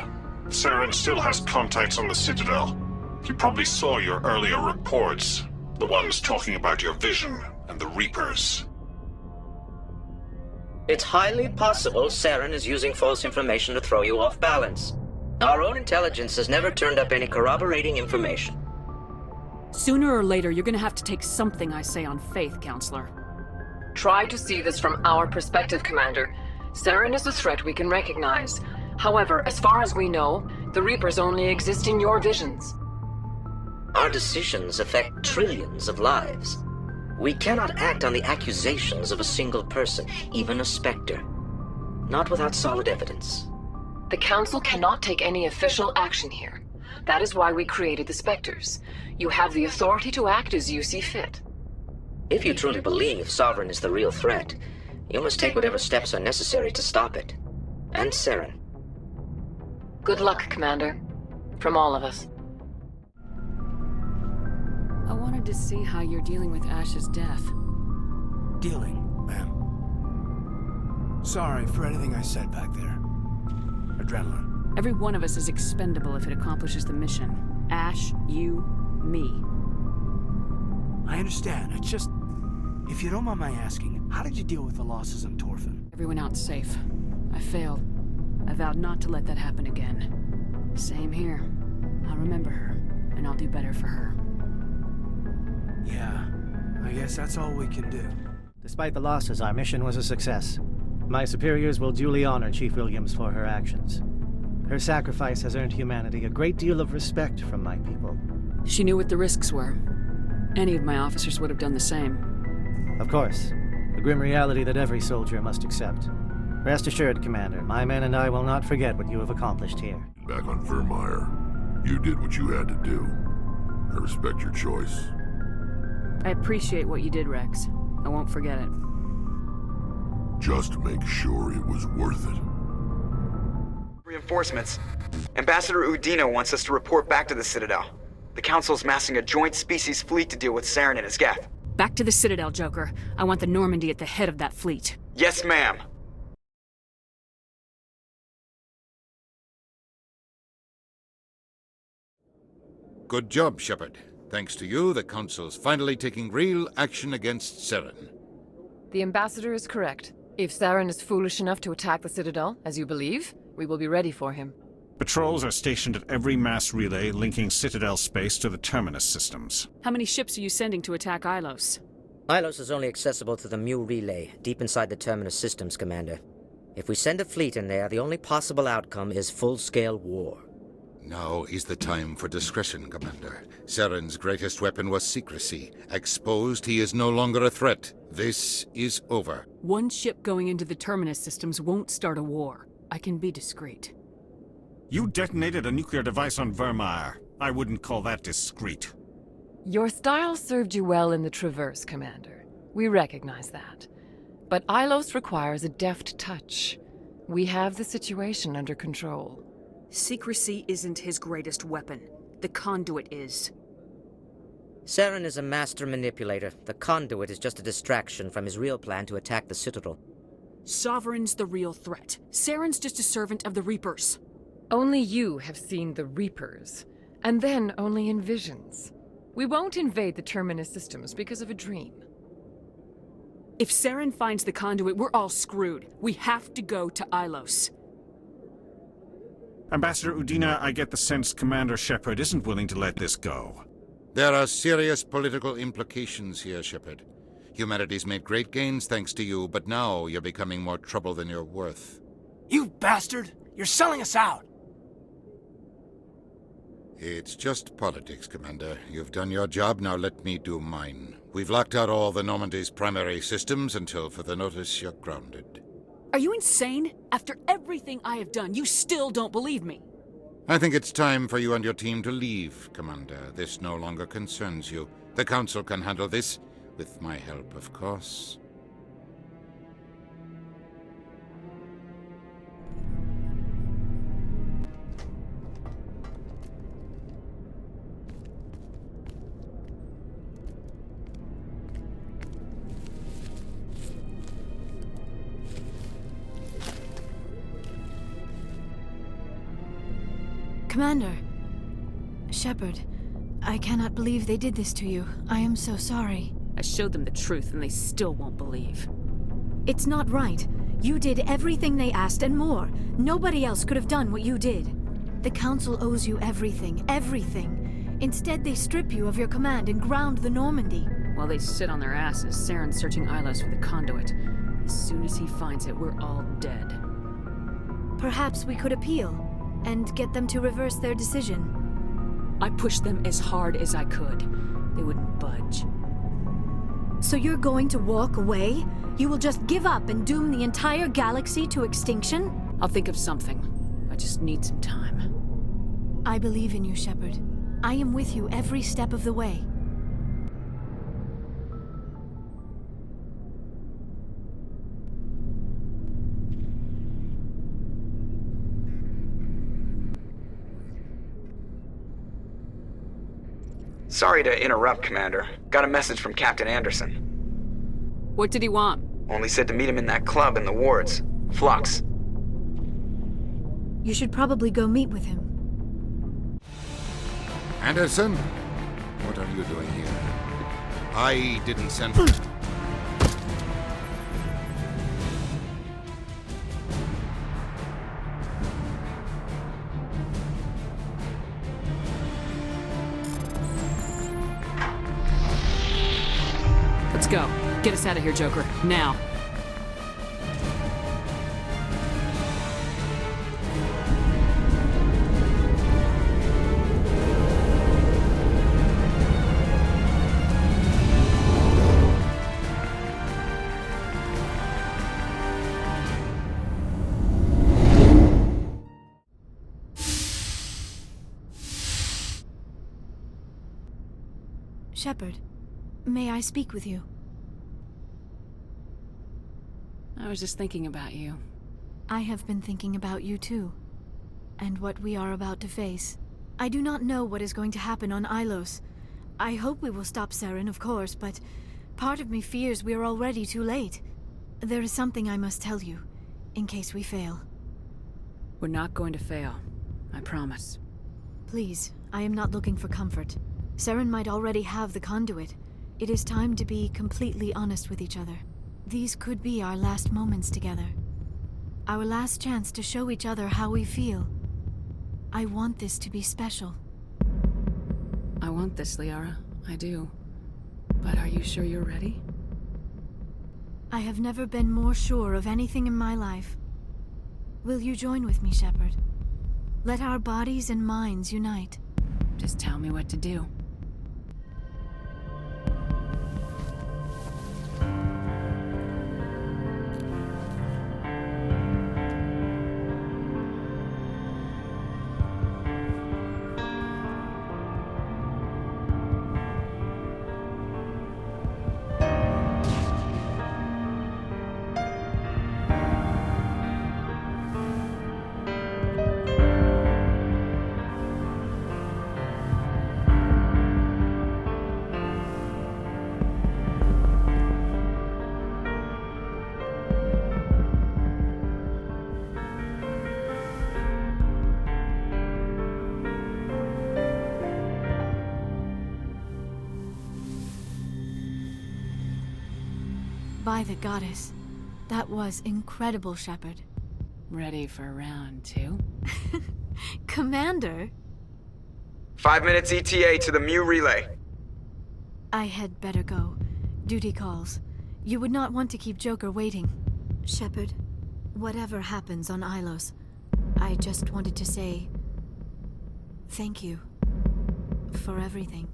Saren still has contacts on the Citadel. He probably saw your earlier reports. The ones talking about your vision and the Reapers. It's highly possible Saren is using false information to throw you off balance. Our own intelligence has never turned up any corroborating information. Sooner or later, you're gonna have to take something I say on faith, Counselor. Try to see this from our perspective, Commander. Saren is a threat we can recognize. However, as far as we know, the Reapers only exist in your visions. Our decisions affect trillions of lives. We cannot act on the accusations of a single person, even a Spectre. Not without solid evidence. The Council cannot take any official action here. That is why we created the Spectres. You have the authority to act as you see fit. If you truly believe Sovereign is the real threat, you must take whatever steps are necessary to stop it. And Saren. Good luck, Commander. From all of us. I wanted to see how you're dealing with Ash's death. Dealing, ma'am. Sorry for anything I said back there. Adrenaline. Every one of us is expendable if it accomplishes the mission. Ash, you, me. I understand. It's just... If you don't mind my asking, how did you deal with the losses on Torfin? Everyone out safe. I failed. I vowed not to let that happen again. Same here. I'll remember her, and I'll do better for her. Yeah, I guess that's all we can do. Despite the losses, our mission was a success. My superiors will duly honor Chief Williams for her actions. Her sacrifice has earned humanity a great deal of respect from my people. She knew what the risks were. Any of my officers would have done the same. Of course. The grim reality that every soldier must accept. Rest assured, Commander, my men and I will not forget what you have accomplished here. Back on Virmire, you did what you had to do. I respect your choice. I appreciate what you did, Rex. I won't forget it. Just make sure it was worth it. Reinforcements. Ambassador Udina wants us to report back to the Citadel. The Council's massing a joint species fleet to deal with Saren and his Geth. Back to the Citadel, Joker. I want the Normandy at the head of that fleet. Yes, ma'am. Good job, Shepard. Thanks to you, the Council's finally taking real action against Saren. The Ambassador is correct. If Saren is foolish enough to attack the Citadel, as you believe, we will be ready for him. Patrols are stationed at every mass relay linking Citadel space to the Terminus systems. How many ships are you sending to attack Ilos? Ilos is only accessible to the Mu relay, deep inside the Terminus systems, Commander. If we send a fleet in there, the only possible outcome is full-scale war. Now is the time for discretion, Commander. Saren's greatest weapon was secrecy. Exposed, he is no longer a threat. This is over. One ship going into the Terminus systems won't start a war. I can be discreet. You detonated a nuclear device on Virmire. I wouldn't call that discreet. Your style served you well in the Traverse, Commander. We recognize that. But Ilos requires a deft touch. We have the situation under control. Secrecy isn't his greatest weapon. The conduit is. Saren is a master manipulator. The conduit is just a distraction from his real plan to attack the Citadel. Sovereign's the real threat. Saren's just a servant of the Reapers. Only you have seen the Reapers, and then only in visions. We won't invade the Terminus systems because of a dream. If Saren finds the conduit, we're all screwed. We have to go to Ilos. Ambassador Udina, I get the sense Commander Shepard isn't willing to let this go. There are serious political implications here, Shepard. Humanity's made great gains thanks to you, but now you're becoming more trouble than you're worth. You bastard! You're selling us out! It's just politics, Commander. You've done your job, now let me do mine. We've locked out all the Normandy's primary systems until further notice you're grounded. Are you insane? After everything I have done, you still don't believe me. I think it's time for you and your team to leave, Commander. This no longer concerns you. The Council can handle this, with my help, of course. Commander. Shepard, I cannot believe they did this to you. I am so sorry. I showed them the truth and they still won't believe. It's not right. You did everything they asked and more. Nobody else could have done what you did. The Council owes you everything, everything. Instead, they strip you of your command and ground the Normandy. While they sit on their asses, Saren's searching Ilos for the conduit. As soon as he finds it, we're all dead. Perhaps we could appeal and get them to reverse their decision. I pushed them as hard as I could. They wouldn't budge. So you're going to walk away? You will just give up and doom the entire galaxy to extinction? I'll think of something. I just need some time. I believe in you, Shepard. I am with you every step of the way. Sorry to interrupt, Commander. Got a message from Captain Anderson. What did he want? Only said to meet him in that club in the wards. Flux. You should probably go meet with him. Anderson? What are you doing here? I didn't send... Let's go. Get us out of here, Joker. Now. Shepard, may I speak with you? I was just thinking about you. I have been thinking about you too, and what we are about to face. I do not know what is going to happen on Ilos. I hope we will stop Saren, of course, but part of me fears we are already too late. There is something I must tell you, in case we fail. We're not going to fail. I promise. Please, I am not looking for comfort. Saren might already have the conduit. It is time to be completely honest with each other. These could be our last moments together. Our last chance to show each other how we feel. I want this to be special. I want this, Liara. I do. But are you sure you're ready? I have never been more sure of anything in my life. Will you join with me, Shepard? Let our bodies and minds unite. Just tell me what to do. By the goddess. That was incredible, Shepard. Ready for round 2? Commander! 5 minutes ETA to the Mu relay. I had better go. Duty calls. You would not want to keep Joker waiting. Shepard, whatever happens on Ilos, I just wanted to say... thank you. for everything.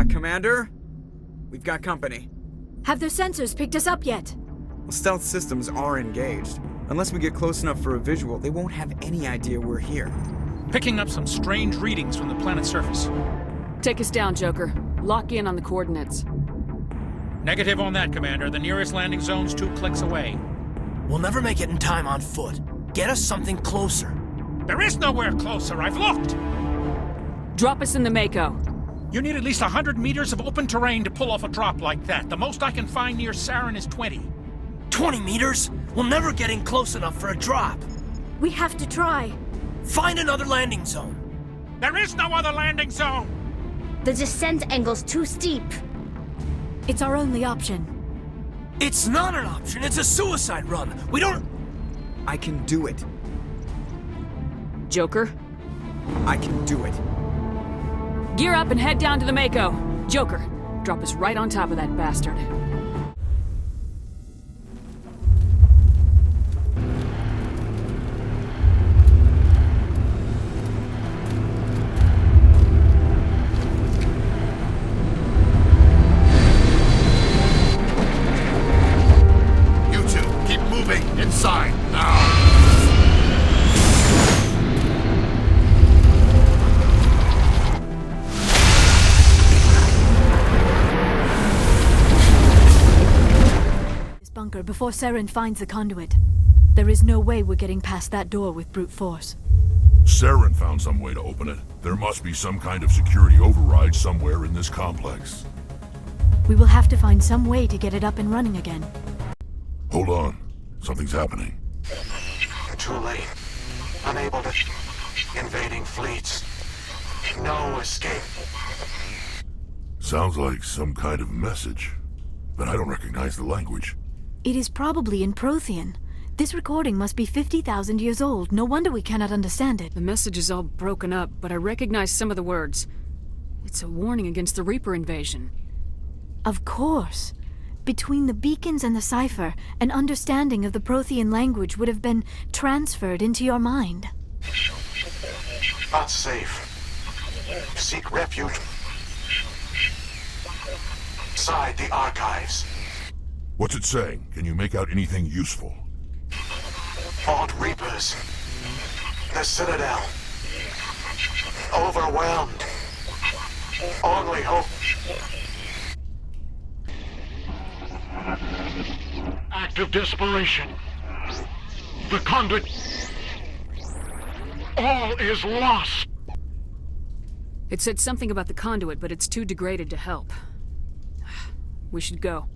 Commander? We've got company. Have their sensors picked us up yet? Well, stealth systems are engaged. Unless we get close enough for a visual, they won't have any idea we're here. Picking up some strange readings from the planet's surface. Take us down, Joker. Lock in on the coordinates. Negative on that, Commander. The nearest landing zone's 2 clicks away. We'll never make it in time on foot. Get us something closer. There is nowhere closer. I've looked. Drop us in the Mako. You need at least 100 meters of open terrain to pull off a drop like that. The most I can find near Saren is 20. 20 meters? We'll never get in close enough for a drop. We have to try. Find another landing zone. There is no other landing zone! The descent angle's too steep. It's our only option. It's not an option. It's a suicide run. We don't... I can do it. Joker? I can do it. Gear up and head down to the Mako. Joker, drop us right on top of that bastard. You two, keep moving inside now. Bunker before Saren finds the conduit. There is no way we're getting past that door with brute force. Saren found some way to open it. There must be some kind of security override somewhere in this complex. We will have to find some way to get it up and running again. Hold on. Something's happening. Too late. Unable to... Invading fleets. No escape. Sounds like some kind of message, but I don't recognize the language. It is probably in Prothean. This recording must be 50,000 years old. No wonder we cannot understand it. The message is all broken up, but I recognize some of the words. It's a warning against the Reaper invasion. Of course. Between the beacons and the cipher, an understanding of the Prothean language would have been transferred into your mind. Not safe. Seek refuge inside the archives. What's it saying? Can you make out anything useful? Fought Reapers. The Citadel. Overwhelmed. Only hope. Act of desperation. The conduit. All is lost. It said something about the conduit, but it's too degraded to help. We should go.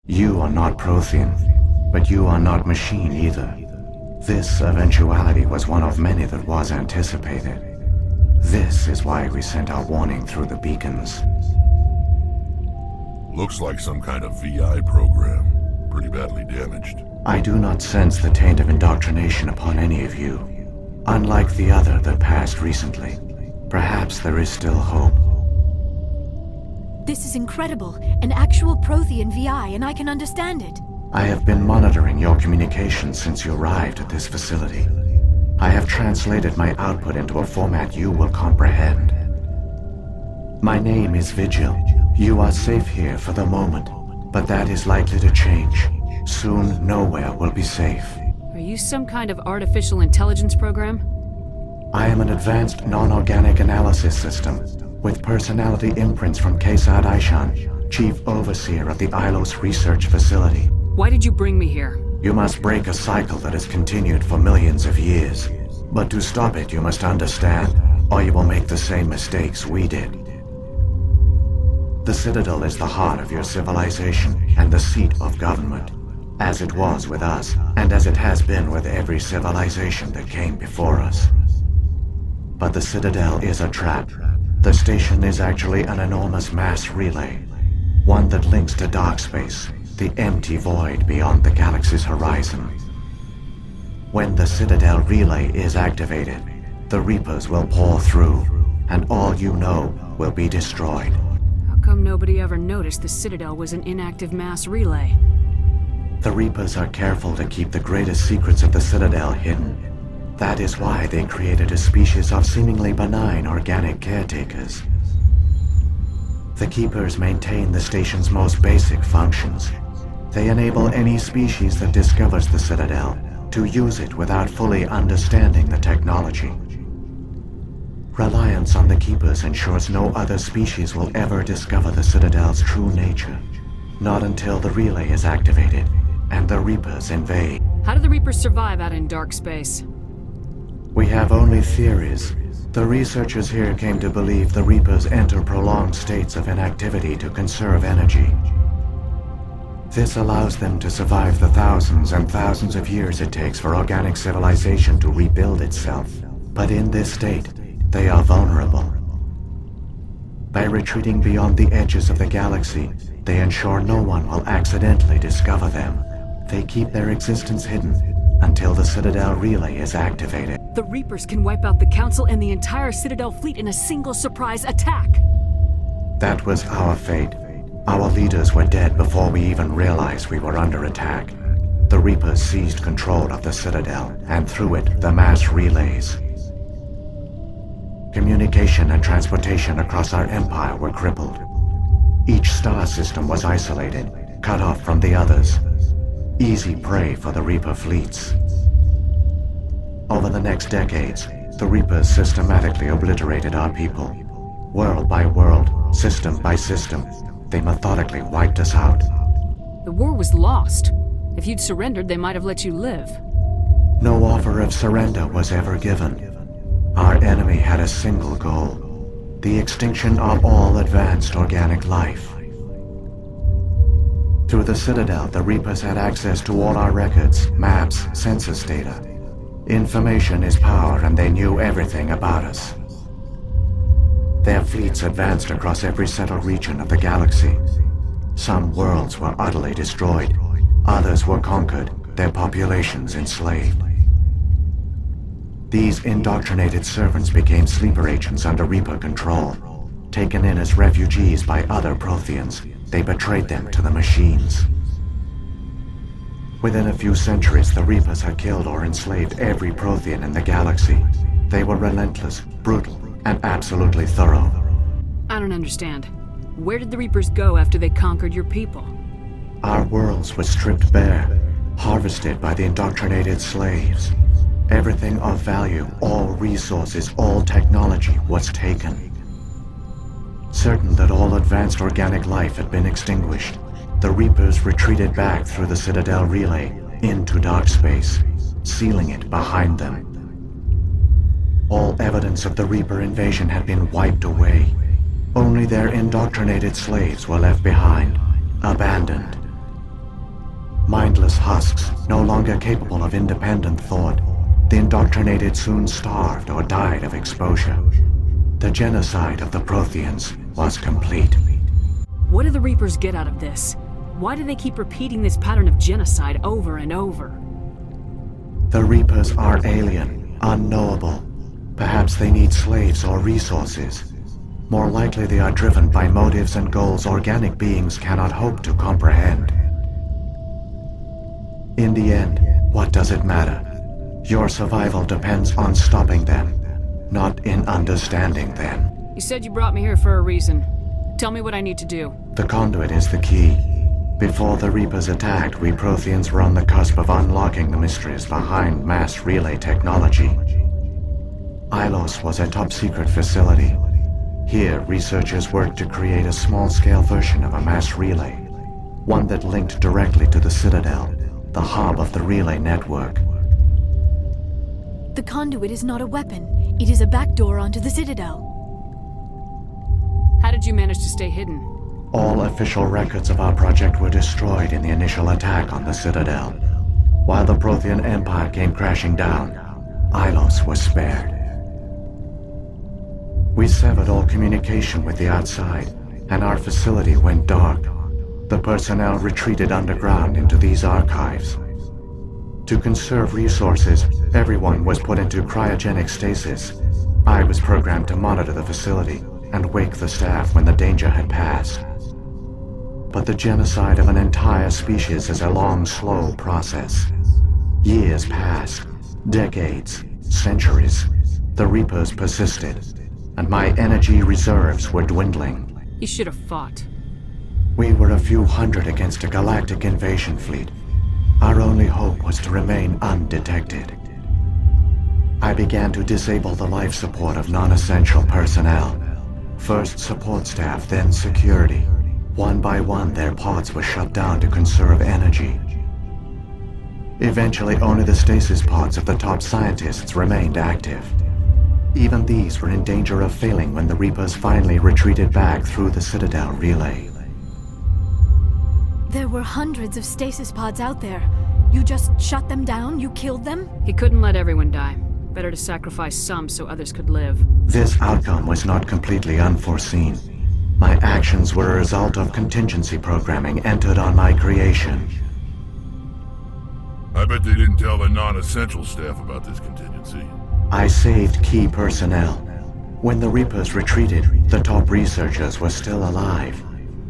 You are not Prothean, but you are not machine either. This eventuality was one of many that was anticipated. This is why we sent our warning through the beacons. Looks like some kind of VI program. Pretty badly damaged. I do not sense the taint of indoctrination upon any of you. Unlike the other that passed recently, perhaps there is still hope. This is incredible. An actual Prothean VI, and I can understand it. I have been monitoring your communications since you arrived at this facility. I have translated my output into a format you will comprehend. My name is Vigil. You are safe here for the moment, but that is likely to change. Soon, nowhere will be safe. Are you some kind of artificial intelligence program? I am an advanced non-organic analysis system, with personality imprints from Kesad Aishan, Chief Overseer of the Ilos Research Facility. Why did you bring me here? You must break a cycle that has continued for millions of years. But to stop it, you must understand, or you will make the same mistakes we did. The Citadel is the heart of your civilization and the seat of government. as it was with us, and as it has been with every civilization that came before us. But the Citadel is a trap. The station is actually an enormous mass relay, one that links to dark space, the empty void beyond the galaxy's horizon. When the Citadel relay is activated, the Reapers will pour through, and all you know will be destroyed. How come nobody ever noticed the Citadel was an inactive mass relay? The Reapers are careful to keep the greatest secrets of the Citadel hidden. That is why they created a species of seemingly benign organic caretakers. The Keepers maintain the station's most basic functions. They enable any species that discovers the Citadel to use it without fully understanding the technology. Reliance on the Keepers ensures no other species will ever discover the Citadel's true nature. Not until the relay is activated and the Reapers invade. How do the Reapers survive out in dark space? We have only theories. The researchers here came to believe the Reapers enter prolonged states of inactivity to conserve energy. This allows them to survive the thousands and thousands of years it takes for organic civilization to rebuild itself. But in this state, they are vulnerable. By retreating beyond the edges of the galaxy, they ensure no one will accidentally discover them. They keep their existence hidden until the Citadel relay is activated. The Reapers can wipe out the Council and the entire Citadel fleet in a single surprise attack. That was our fate. Our leaders were dead before we even realized we were under attack. The Reapers seized control of the Citadel, and through it, the mass relays. Communication and transportation across our empire were crippled. Each star system was isolated, cut off from the others. Easy prey for the Reaper fleets. Over the next decades, the Reapers systematically obliterated our people. World by world, system by system, they methodically wiped us out. The war was lost. If you'd surrendered, they might have let you live. No offer of surrender was ever given. Our enemy had a single goal: the extinction of all advanced organic life. Through the Citadel, the Reapers had access to all our records, maps, census data. Information is power, and they knew everything about us. Their fleets advanced across every settled region of the galaxy. Some worlds were utterly destroyed. Others were conquered, their populations enslaved. These indoctrinated servants became sleeper agents under Reaper control. Taken in as refugees by other Protheans, they betrayed them to the machines. Within a few centuries, the Reapers had killed or enslaved every Prothean in the galaxy. They were relentless, brutal, and absolutely thorough. I don't understand. Where did the Reapers go after they conquered your people? Our worlds were stripped bare, harvested by the indoctrinated slaves. Everything of value, all resources, all technology was taken. Certain that all advanced organic life had been extinguished, the Reapers retreated back through the Citadel relay into dark space, sealing it behind them. All evidence of the Reaper invasion had been wiped away. Only their indoctrinated slaves were left behind, abandoned. Mindless husks, no longer capable of independent thought, the indoctrinated soon starved or died of exposure. The genocide of the Protheans was complete. What do the Reapers get out of this? Why do they keep repeating this pattern of genocide over and over? The Reapers are alien, unknowable. Perhaps they need slaves or resources. More likely they are driven by motives and goals organic beings cannot hope to comprehend. In the end, what does it matter? Your survival depends on stopping them, not in understanding them. You said you brought me here for a reason. Tell me what I need to do. The conduit is the key. Before the Reapers attacked, we Protheans were on the cusp of unlocking the mysteries behind mass relay technology. Ilos was a top-secret facility. Here, researchers worked to create a small-scale version of a mass relay, one that linked directly to the Citadel, the hub of the relay network. The conduit is not a weapon. It is a backdoor onto the Citadel. How did you manage to stay hidden? All official records of our project were destroyed in the initial attack on the Citadel. While the Prothean Empire came crashing down, Ilos was spared. We severed all communication with the outside, and our facility went dark. The personnel retreated underground into these archives. To conserve resources, everyone was put into cryogenic stasis. I was programmed to monitor the facility and wake the staff when the danger had passed. But the genocide of an entire species is a long, slow process. Years passed, decades, centuries. The Reapers persisted, and my energy reserves were dwindling. You should have fought. We were a few hundred against a galactic invasion fleet. Our only hope was to remain undetected. I began to disable the life support of non-essential personnel. First support staff, then security. One by one, their pods were shut down to conserve energy. Eventually, only the stasis pods of the top scientists remained active. Even these were in danger of failing when the Reapers finally retreated back through the Citadel relay. There were hundreds of stasis pods out there. You just shut them down? You killed them? He couldn't let everyone die. Better to sacrifice some so others could live. This outcome was not completely unforeseen. My actions were a result of contingency programming entered on my creation. I bet they didn't tell the non-essential staff about this contingency. I saved key personnel. When the Reapers retreated, the top researchers were still alive.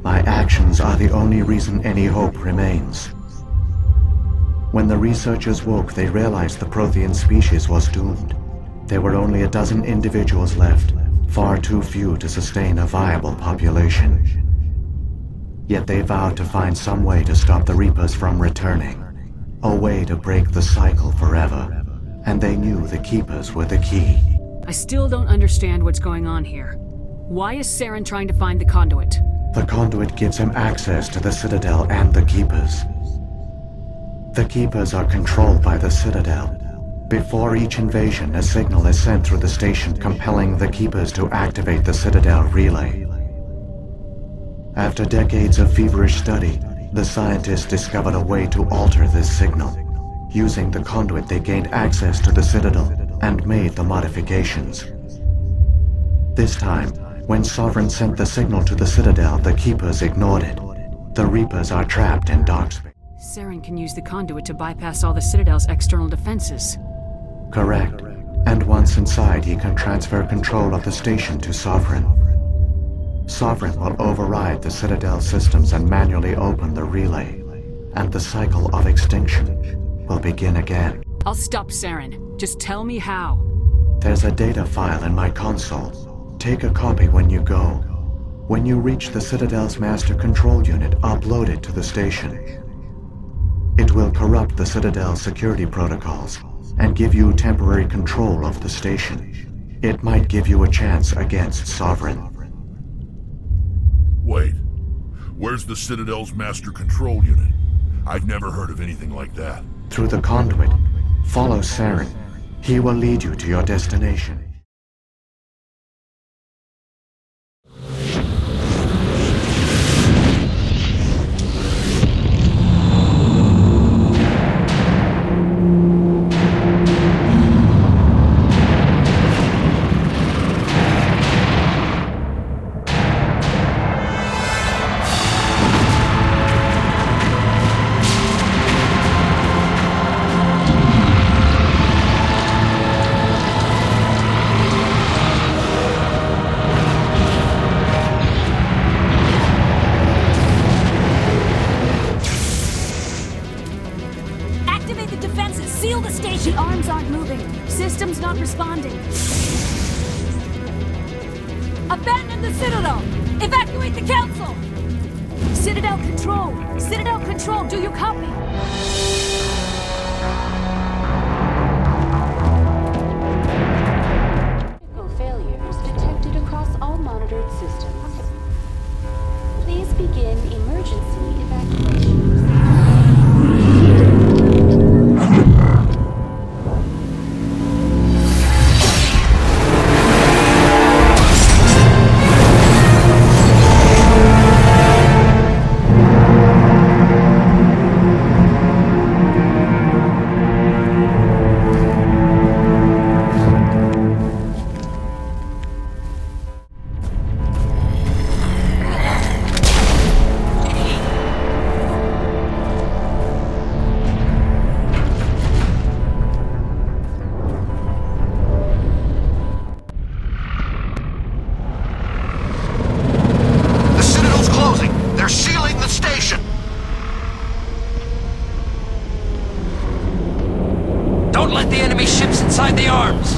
My actions are the only reason any hope remains. When the researchers woke, they realized the Prothean species was doomed. There were only a dozen individuals left, far too few to sustain a viable population. Yet they vowed to find some way to stop the Reapers from returning. A way to break the cycle forever. And they knew the Keepers were the key. I still don't understand what's going on here. Why is Saren trying to find the conduit? The conduit gives him access to the Citadel and the Keepers. The Keepers are controlled by the Citadel. Before each invasion, a signal is sent through the station compelling the Keepers to activate the Citadel relay. After decades of feverish study, the scientists discovered a way to alter this signal. Using the conduit, they gained access to the Citadel and made the modifications. This time, when Sovereign sent the signal to the Citadel, the Keepers ignored it. The Reapers are trapped in dark space. Saren can use the conduit to bypass all the Citadel's external defenses. Correct. And once inside, he can transfer control of the station to Sovereign. Sovereign will override the Citadel systems and manually open the relay. And the cycle of extinction will begin again. I'll stop Saren. Just tell me how. There's a data file in my console. Take a copy when you go. When you reach the Citadel's master control unit, upload it to the station. It will corrupt the Citadel's security protocols and give you temporary control of the station. It might give you a chance against Sovereign. Wait. Where's the Citadel's master control unit? I've never heard of anything like that. Through the conduit. Follow Saren. He will lead you to your destination. Abandon the Citadel! Evacuate the Council! Citadel Control! Citadel Control, do you copy? Critical failures detected across all monitored systems. Please begin emergency evacuation. Don't let the enemy ships inside the arms!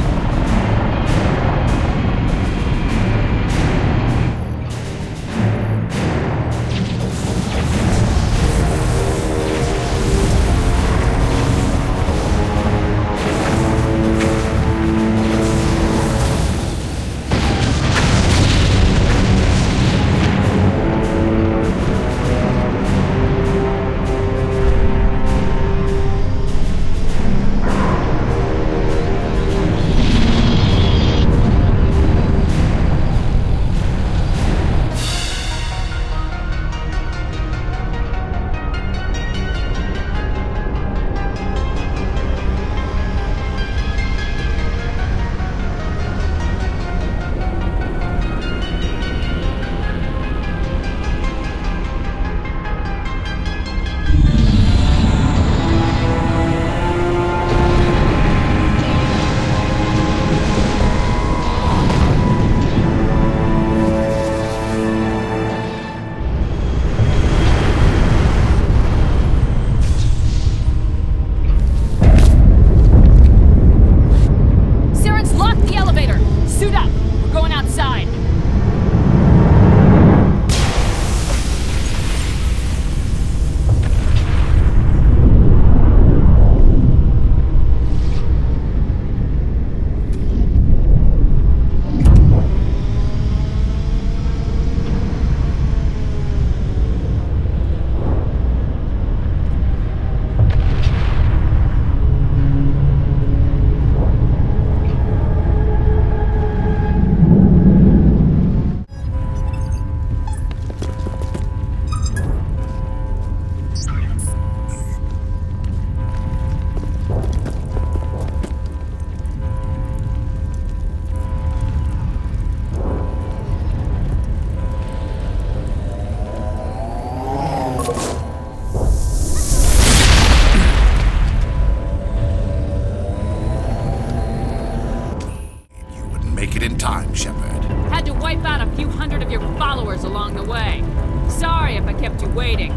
Make it in time, Shepard. Had to wipe out a few hundred of your followers along the way. Sorry if I kept you waiting.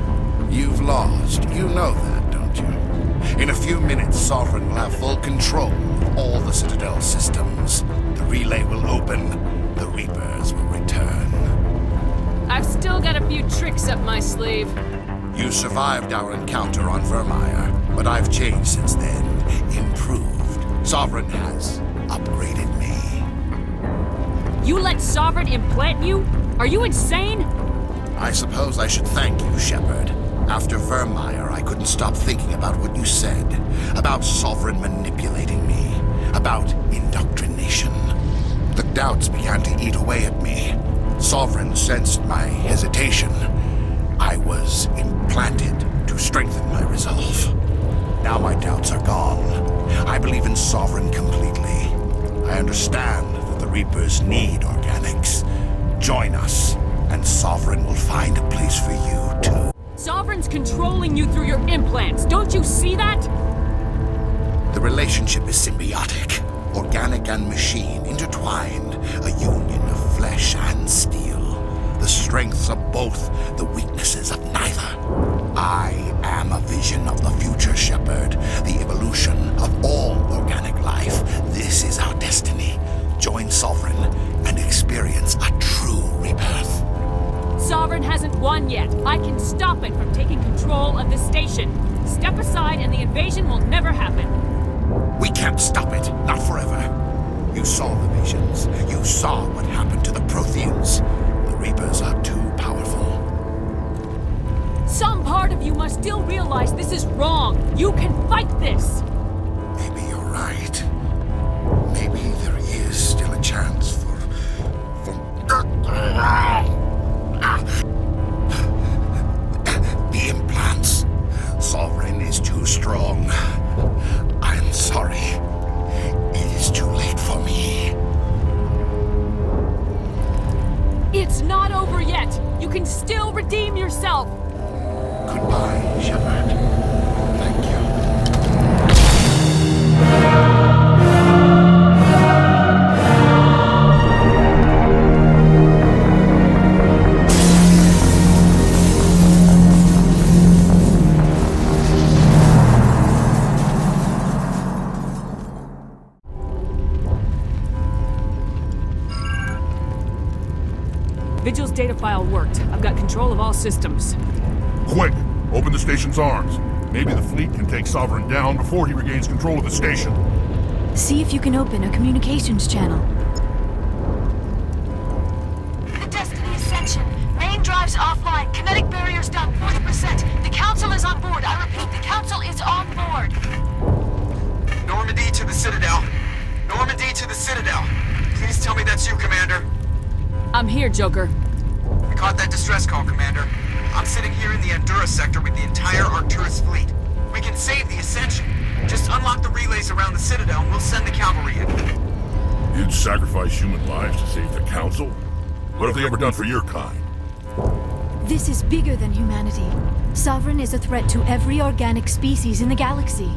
You've lost. You know that, don't you? In a few minutes, Sovereign will have full control of all the Citadel systems. The relay will open. The Reapers will return. I've still got a few tricks up my sleeve. You survived our encounter on Virmire, but I've changed since then. Improved. Sovereign has upgraded me. You let Sovereign implant you? Are you insane? I suppose I should thank you, Shepard. After Virmire, I couldn't stop thinking about what you said. About Sovereign manipulating me. About indoctrination. The doubts began to eat away at me. Sovereign sensed my hesitation. I was implanted to strengthen my resolve. Now my doubts are gone. I believe in Sovereign completely. I understand that the Reapers need organics. Join us, and Sovereign will find a place for you, too. Sovereign's controlling you through your implants. Don't you see that? The relationship is symbiotic. Organic and machine intertwined. A union of flesh and steel. The strengths of both, the weaknesses of neither. I am a vision of the future, Shepard. The evolution of all organic life. This is our destiny. Join Sovereign and experience a true rebirth. Sovereign hasn't won yet. I can stop it from taking control of the station. Step aside and the invasion will never happen. We can't stop it. Not forever. You saw the visions. You saw what happened to the Protheans. The Reapers are too powerful. Some part of you must still realize this is wrong. You can fight this. Maybe you're right. Maybe there is still a chance for... The implants. Sovereign is too strong. I'm sorry. It is too late for me. It's not over yet. You can still redeem yourself. Goodbye, Shepard. Thank you. data file worked. I've got control of all systems. Quick! Open the station's arms. Maybe the fleet can take Sovereign down before he regains control of the station. See if you can open a communications channel. The Destiny Ascension. Main drives offline. Kinetic barriers down 40%. The Council is on board. I repeat, the Council is on board. Normandy to the Citadel. Normandy to the Citadel. Please tell me that's you, Commander. I'm here, Joker. We caught that distress call, Commander. I'm sitting here in the Andurra sector with the entire Arcturus fleet. We can save the Ascension. Just unlock the relays around the Citadel and we'll send the cavalry in. You'd sacrifice human lives to save the Council? What have they ever done for your kind? This is bigger than humanity. Sovereign is a threat to every organic species in the galaxy.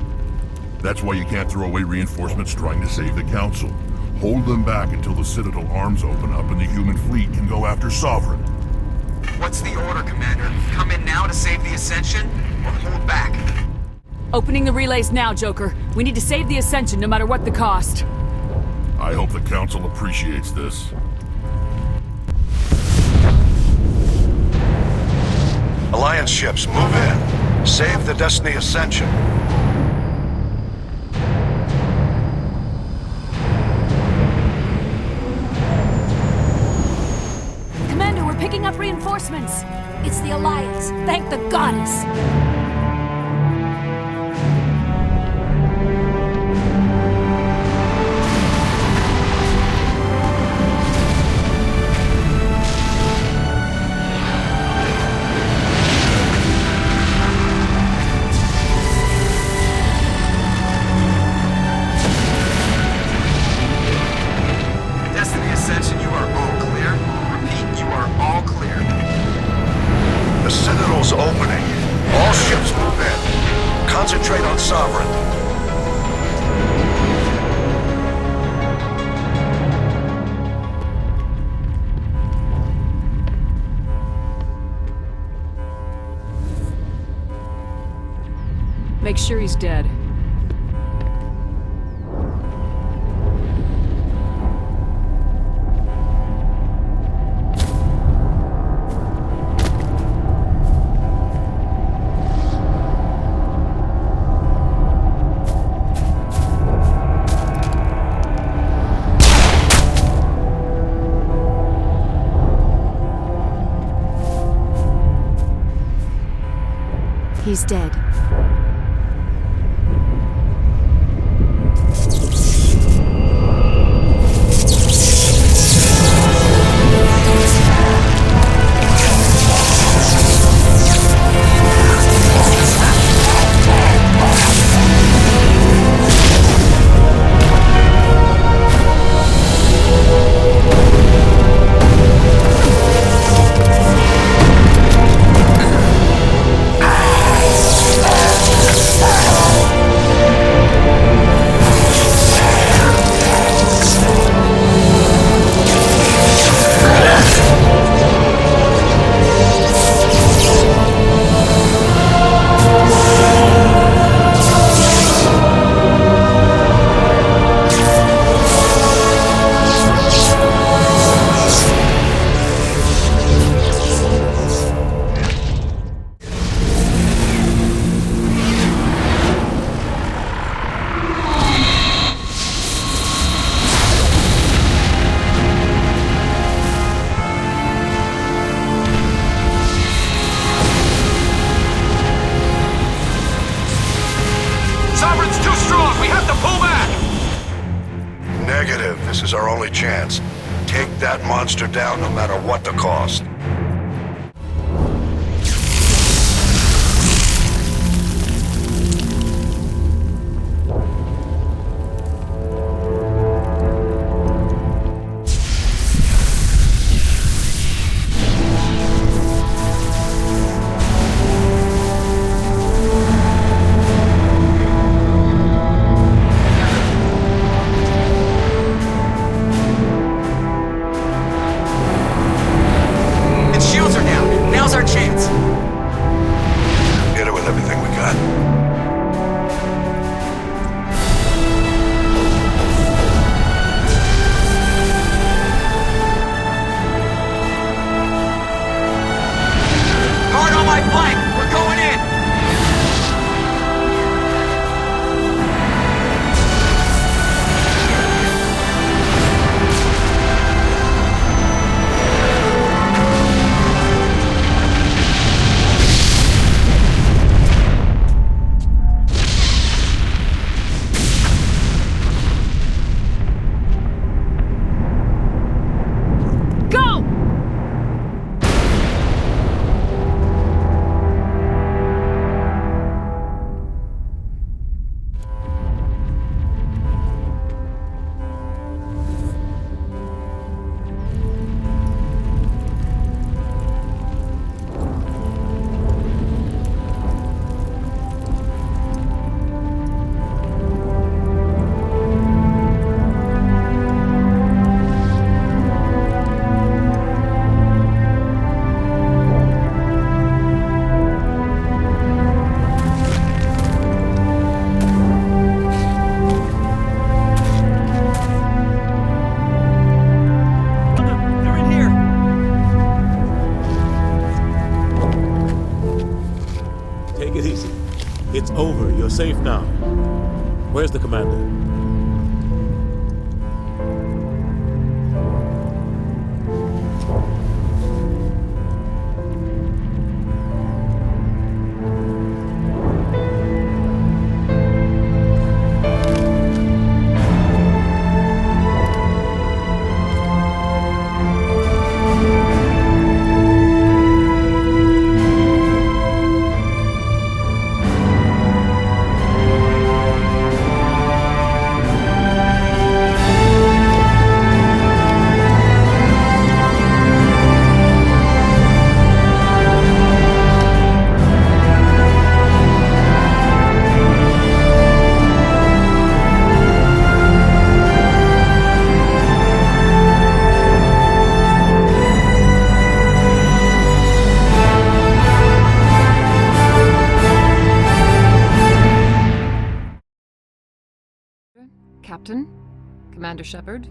That's why you can't throw away reinforcements trying to save the Council. Hold them back until the Citadel arms open up and the human fleet can go after Sovereign. What's the order, Commander? Come in now to save the Ascension, or hold back? Opening the relays now, Joker. We need to save the Ascension no matter what the cost. I hope the Council appreciates this. Alliance ships, move in. Save the Destiny Ascension. Commander, we're picking up reinforcements. It's the Alliance. Thank the goddess. Destiny Ascension, you are all clear. Repeat, you are all clear. The Citadel's opening. All ships move in. Concentrate on Sovereign. Make sure he's dead. He's dead. This is our only chance. Take that monster down no matter what the cost. over. You're safe now. Where's the commander? Captain, Commander Shepard.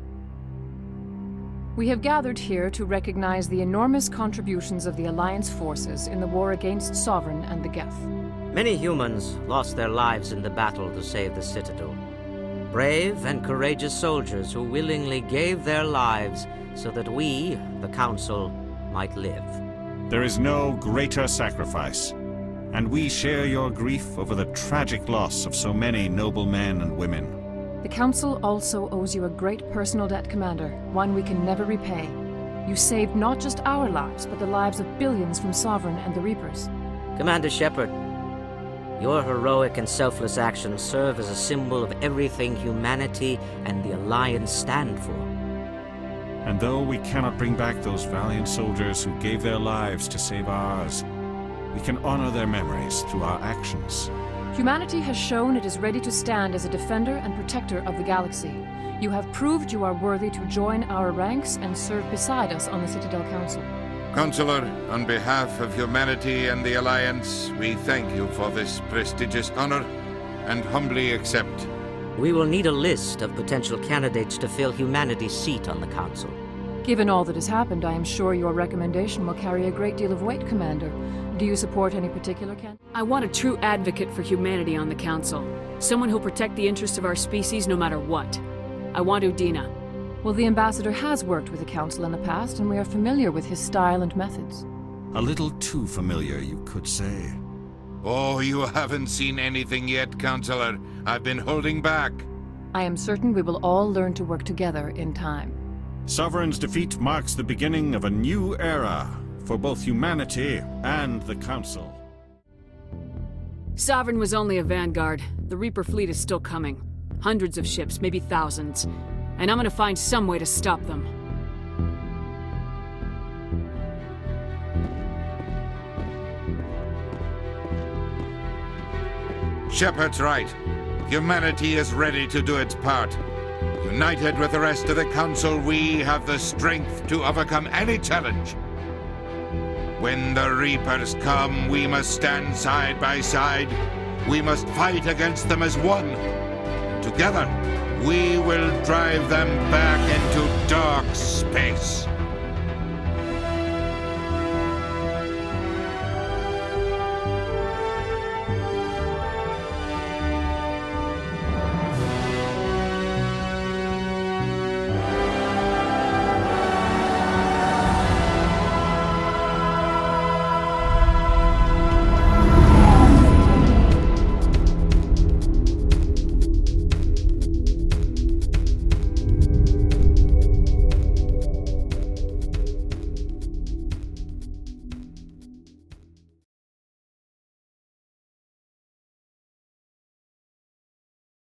We have gathered here to recognize the enormous contributions of the Alliance forces in the war against Sovereign and the Geth. Many humans lost their lives in the battle to save the Citadel. Brave and courageous soldiers who willingly gave their lives so that we, the Council, might live. There is no greater sacrifice, and we share your grief over the tragic loss of so many noble men and women. The Council also owes you a great personal debt, Commander, one we can never repay. You saved not just our lives, but the lives of billions from Sovereign and the Reapers. Commander Shepard, your heroic and selfless actions serve as a symbol of everything humanity and the Alliance stand for. And though we cannot bring back those valiant soldiers who gave their lives to save ours, we can honor their memories through our actions. Humanity has shown it is ready to stand as a defender and protector of the galaxy. You have proved you are worthy to join our ranks and serve beside us on the Citadel Council. Counselor, on behalf of humanity and the Alliance, we thank you for this prestigious honor and humbly accept. We will need a list of potential candidates to fill humanity's seat on the Council. Given all that has happened, I am sure your recommendation will carry a great deal of weight, Commander. Do you support any particular candidate? I want a true advocate for humanity on the Council. Someone who'll protect the interests of our species no matter what. I want Udina. Well, the Ambassador has worked with the Council in the past, and we are familiar with his style and methods. A little too familiar, you could say. Oh, you haven't seen anything yet, Counselor. I've been holding back. I am certain we will all learn to work together in time. Sovereign's defeat marks the beginning of a new era for both humanity and the Council. Sovereign was only a vanguard. The Reaper fleet is still coming. Hundreds of ships, maybe thousands. And I'm gonna find some way to stop them. Shepard's right. Humanity is ready to do its part. United with the rest of the Council, we have the strength to overcome any challenge. When the Reapers come, we must stand side by side. We must fight against them as one. Together, we will drive them back into dark space.